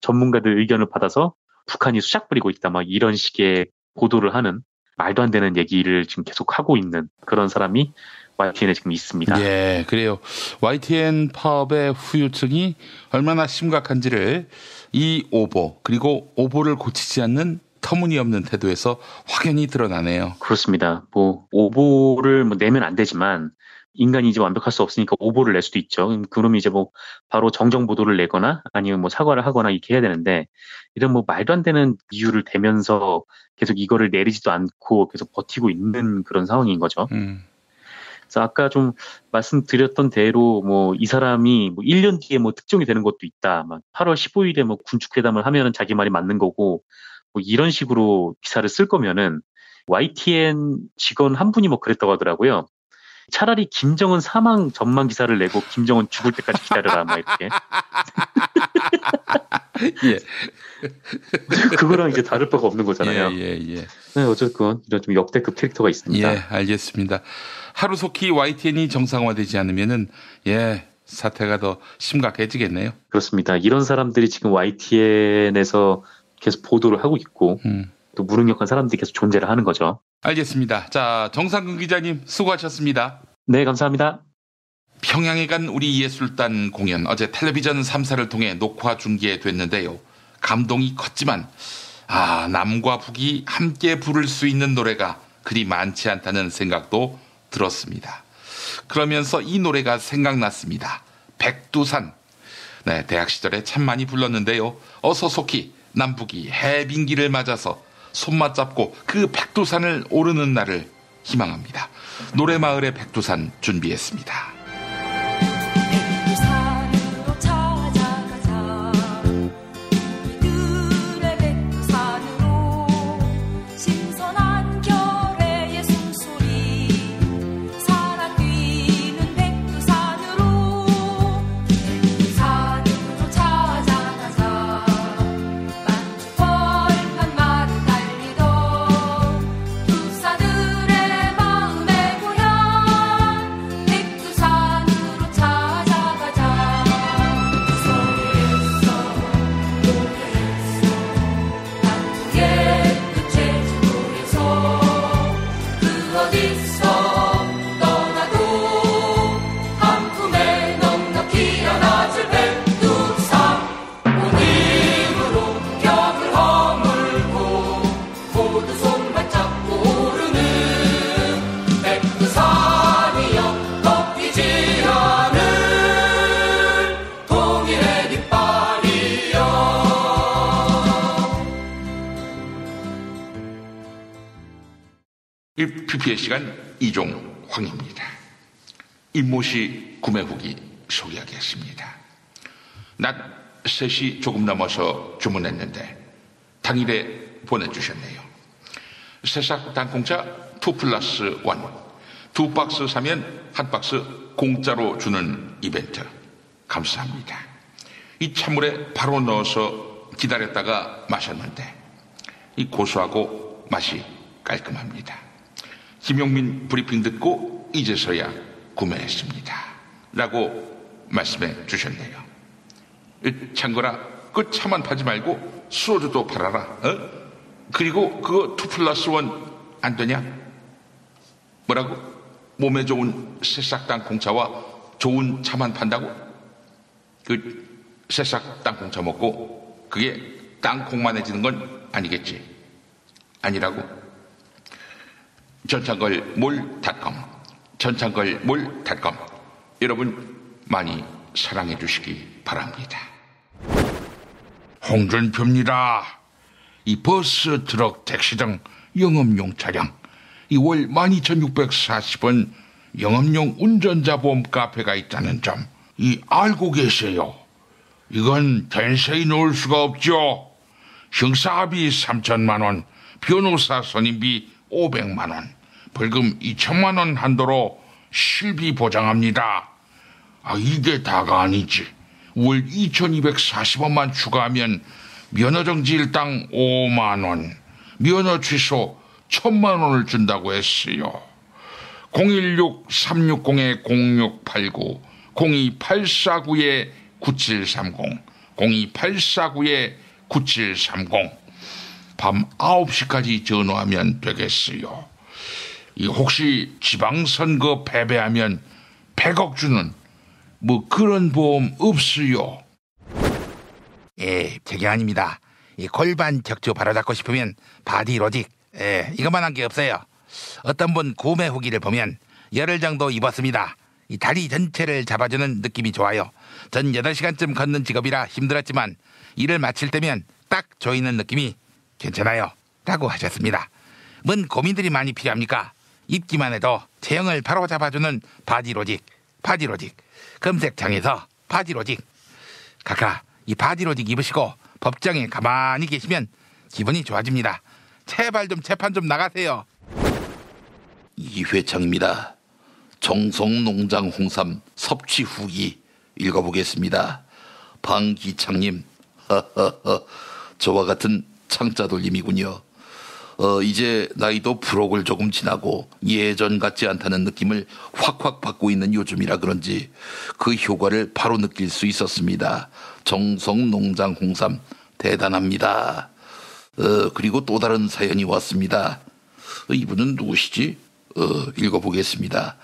전문가들 의견을 받아서 북한이 수작 부리고 있다. 막 이런 식의 보도를 하는 말도 안 되는 얘기를 지금 계속 하고 있는 그런 사람이 YTN에 지금 있습니다. 예, 그래요. YTN 파업의 후유증이 얼마나 심각한지를 이 오보 그리고 오보를 고치지 않는 터무니없는 태도에서 확연히 드러나네요. 그렇습니다. 뭐 오보를 뭐 내면 안 되지만 인간이 이제 완벽할 수 없으니까 오보를 낼 수도 있죠. 그러면 이제 뭐 바로 정정 보도를 내거나 아니면 뭐 사과를 하거나 이렇게 해야 되는데 이런 뭐 말도 안 되는 이유를 대면서 계속 이거를 내리지도 않고 계속 버티고 있는 그런 상황인 거죠. 그래서 아까 좀 말씀드렸던 대로 뭐 이 사람이 뭐 1년 뒤에 뭐 특종이 되는 것도 있다. 막 8월 15일에 뭐 군축회담을 하면은 자기 말이 맞는 거고 뭐 이런 식으로 기사를 쓸 거면은 YTN 직원 한 분이 뭐 그랬다고 하더라고요. 차라리 김정은 사망 전망 기사를 내고 김정은 죽을 때까지 기다려라 막 이렇게. 예. 그거랑 이제 다를 바가 없는 거잖아요. 예. 네, 어쨌건 이런 좀 역대급 캐릭터가 있습니다. 예, 알겠습니다. 하루속히 YTN이 정상화되지 않으면은 사태가 더 심각해지겠네요. 그렇습니다. 이런 사람들이 지금 YTN에서 계속 보도를 하고 있고 또 무능력한 사람들이 계속 존재를 하는 거죠. 알겠습니다. 자, 정상근 기자님 수고하셨습니다. 네, 감사합니다. 평양에 간 우리 예술단 공연 어제 텔레비전 3사를 통해 녹화 중계됐는데요. 감동이 컸지만 남과 북이 함께 부를 수 있는 노래가 그리 많지 않다는 생각도 들었습니다. 그러면서 이 노래가 생각났습니다. 백두산. 네, 대학 시절에 참 많이 불렀는데요. 어서 속히 남북이 해빙기를 맞아서 손맛 잡고 그 백두산을 오르는 날을 희망합니다. 노래마을의 백두산 준비했습니다. PP의 시간 이종황입니다. 임모씨 구매 후기 소개하겠습니다. 낮 3시 조금 넘어서 주문했는데 당일에 보내주셨네요. 새싹 땅콩차 2+1 2박스 사면 1박스 공짜로 주는 이벤트 감사합니다. 이 찬물에 바로 넣어서 기다렸다가 마셨는데 이 고소하고 맛이 깔끔합니다. 김용민 브리핑 듣고 이제서야 구매했습니다 라고 말씀해 주셨네요. 참거라 그 차만 파지 말고 소주도 팔아라. 그리고 그거 2+1 안 되냐? 뭐라고? 몸에 좋은 새싹 땅콩차와 좋은 차만 판다고? 그 새싹 땅콩차 먹고 그게 땅콩만해지는 건 아니겠지? 아니라고? 전창걸몰닷컴 전창걸몰닷컴 여러분 많이 사랑해 주시기 바랍니다. 홍준표입니다. 이 버스, 트럭, 택시 등 영업용 차량 이 월 12,640원 영업용 운전자 보험 카페가 있다는 점 이 알고 계세요? 이건 댄세히 놓을 수가 없죠. 형사합의 3천만 원, 변호사 선임비 500만 원, 벌금 2천만 원 한도로 실비 보장합니다. 이게 다가 아니지. 월 2,240원만 추가하면 면허정지 일당 5만 원, 면허 취소 1,000만 원을 준다고 했어요. 016-360-0689, 02849-9730, 02849-9730. 밤 9시까지 전화하면 되겠어요. 혹시 지방선거 패배하면 100억 주는 뭐 그런 보험 없어요? 예, 제게 아닙니다. 이 골반 격주 바로잡고 싶으면 바디로직, 이것만 한 게 없어요. 어떤 분 구매 후기를 보면 열흘 정도 입었습니다. 이 다리 전체를 잡아주는 느낌이 좋아요. 전 8시간쯤 걷는 직업이라 힘들었지만 일을 마칠 때면 딱 조이는 느낌이 괜찮아요 라고 하셨습니다. 뭔 고민들이 많이 필요합니까? 입기만 해도 체형을 바로 잡아주는 바디로직 검색창에서 바디로직 각하 이 바디로직 입으시고 법정에 가만히 계시면 기분이 좋아집니다. 제발 좀 재판 좀 나가세요. 이회창입니다. 정성농장 홍삼 섭취 후기 읽어보겠습니다. 방기창님, 저와 같은 창자 돌림이군요. 이제 나이도 불혹을 조금 지나고 예전 같지 않다는 느낌을 확확 받고 있는 요즘이라 그런지 그 효과를 바로 느낄 수 있었습니다. 정성농장 홍삼 대단합니다. 그리고 또 다른 사연이 왔습니다. 이분은 누구시지? 읽어보겠습니다.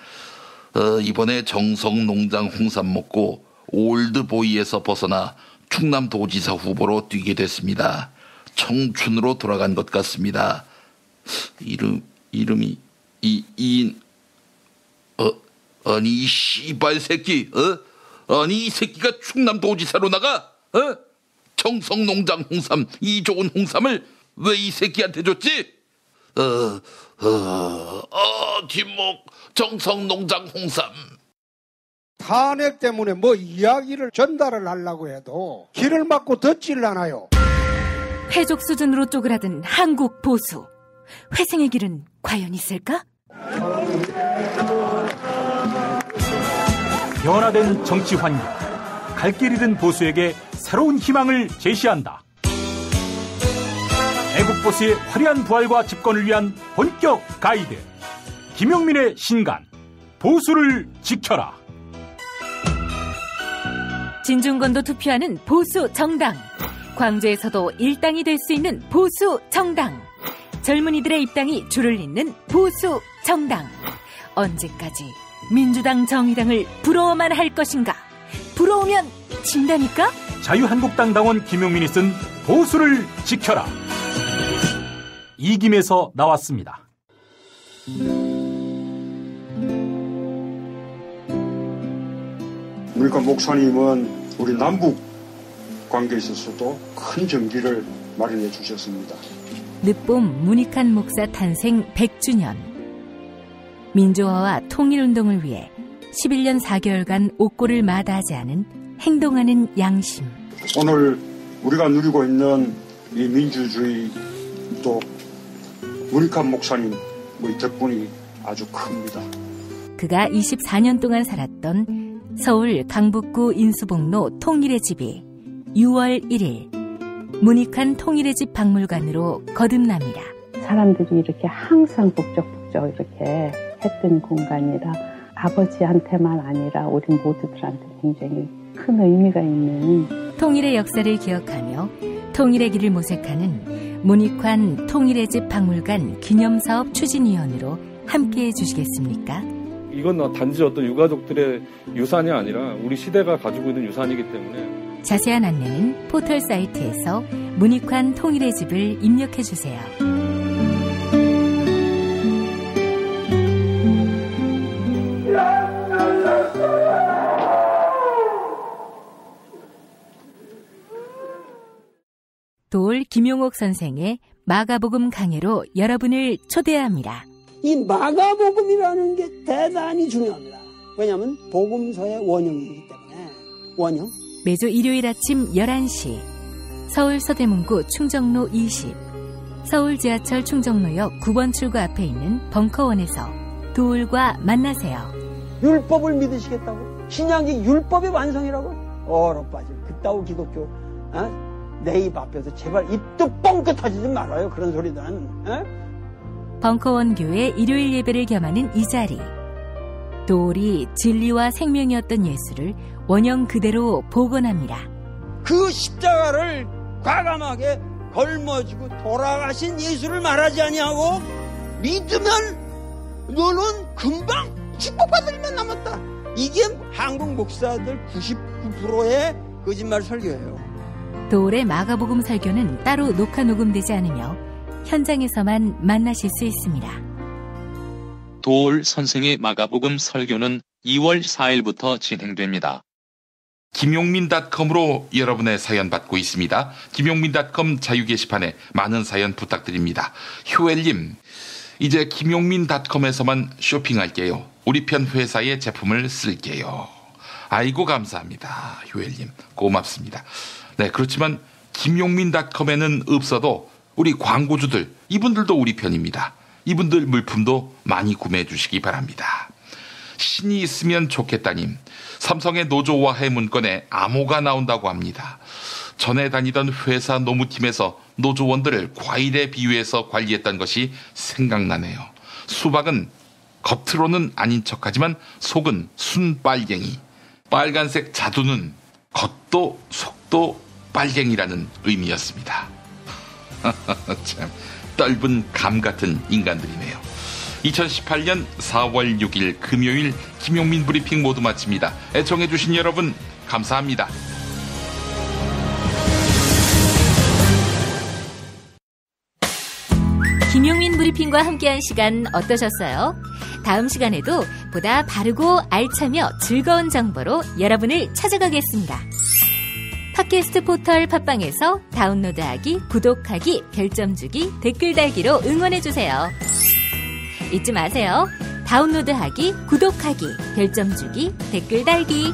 이번에 정성농장 홍삼 먹고 올드보이에서 벗어나 충남도지사 후보로 뛰게 됐습니다. 청춘으로 돌아간 것 같습니다. 이름이 아니 이 씨발 새끼, 아니 이 새끼가 충남도지사로 나가? 정성농장 홍삼, 이 좋은 홍삼을 왜 이 새끼한테 줬지? 뒷목 정성농장 홍삼. 탄핵 때문에 뭐 이야기를 전달을 하려고 해도 길을 막고 듣질 않아요. 해족 수준으로 쪼그라든 한국 보수. 회생의 길은 과연 있을까? 변화된 정치 환경. 갈 길 잃은 보수에게 새로운 희망을 제시한다. 애국보수의 화려한 부활과 집권을 위한 본격 가이드. 김용민의 신간. 보수를 지켜라. 진중권도 투표하는 보수 정당. 광주에서도 일당이 될 수 있는 보수 정당. 젊은이들의 입당이 줄을 잇는 보수 정당. 언제까지 민주당 정의당을 부러워만 할 것인가? 부러우면 진다니까? 자유한국당 당원 김용민이 쓴 보수를 지켜라. 이김에서 나왔습니다. 그러니까 목사님은 우리 남북 관계에 있어서도 큰 정기를 마련해 주셨습니다. 늦봄 문익환 목사 탄생 100주년. 민주화와 통일운동을 위해 11년 4개월간 옥고를 마다하지 않은 행동하는 양심. 오늘 우리가 누리고 있는 이 민주주의 또 문익환 목사님 우리 덕분이 아주 큽니다. 그가 24년 동안 살았던 서울 강북구 인수복로 통일의 집이 6월 1일 문익환 통일의 집 박물관으로 거듭납니다. 사람들이 이렇게 항상 북적북적 이렇게 했던 공간이라 아버지한테만 아니라 우리 모두들한테 굉장히 큰 의미가 있는 통일의 역사를 기억하며 통일의 길을 모색하는 문익환 통일의 집 박물관 기념사업 추진위원으로 함께해 주시겠습니까? 이건 단지 어떤 유가족들의 유산이 아니라 우리 시대가 가지고 있는 유산이기 때문에 자세한 안내는 포털 사이트에서 문익환 통일의 집을 입력해 주세요. 도올 김용옥 선생의 마가복음 강해로 여러분을 초대합니다. 이 마가복음이라는 게 대단히 중요합니다. 왜냐하면 복음서의 원형이기 때문에. 원형. 매주 일요일 아침 11시 서울 서대문구 충정로 20 서울 지하철 충정로역 9번 출구 앞에 있는 벙커원에서 도울과 만나세요. 율법을 믿으시겠다고? 신약이 율법의 완성이라고? 얼어빠질 그따위 기독교 내 입 앞에서 제발 입도 뻥끗 터지지 말아요. 그런 소리는. 벙커원 교회 일요일 예배를 겸하는 이 자리. 도울이 진리와 생명이었던 예수를 원형 그대로 복원합니다. 그 십자가를 과감하게 걸머지고 돌아가신 예수를 말하지 아니하고 믿으면 너는 금방 축복받을 일만 남았다. 이게 한국 목사들 99%의 거짓말 설교예요. 도울의 마가복음 설교는 따로 녹화 녹음되지 않으며 현장에서만 만나실 수 있습니다. 도울 선생의 마가복음 설교는 2월 4일부터 진행됩니다. 김용민닷컴으로 여러분의 사연 받고 있습니다. 김용민닷컴 자유 게시판에 많은 사연 부탁드립니다. 효엘님, 이제 김용민닷컴에서만 쇼핑할게요. 우리 편 회사의 제품을 쓸게요. 아이고 감사합니다. 효엘님 고맙습니다. 네, 그렇지만 김용민닷컴에는 없어도 우리 광고주들, 이분들도 우리 편입니다. 이분들 물품도 많이 구매해 주시기 바랍니다. 신이 있으면 좋겠다님, 삼성의 노조와해 문건에 암호가 나온다고 합니다. 전에 다니던 회사 노무팀에서 노조원들을 과일에 비유해서 관리했던 것이 생각나네요. 수박은 겉으로는 아닌 척하지만 속은 순빨갱이, 빨간색 자두는 겉도 속도 빨갱이라는 의미였습니다. 참 떫은 감 같은 인간들이네요. 2018년 4월 6일 금요일 김용민 브리핑 모두 마칩니다. 애청해주신 여러분 감사합니다. 김용민 브리핑과 함께한 시간 어떠셨어요? 다음 시간에도 보다 바르고 알차며 즐거운 정보로 여러분을 찾아가겠습니다. 팟캐스트 포털 팟빵에서 다운로드하기, 구독하기, 별점 주기, 댓글 달기로 응원해주세요. 잊지 마세요. 다운로드하기, 구독하기, 별점 주기, 댓글 달기.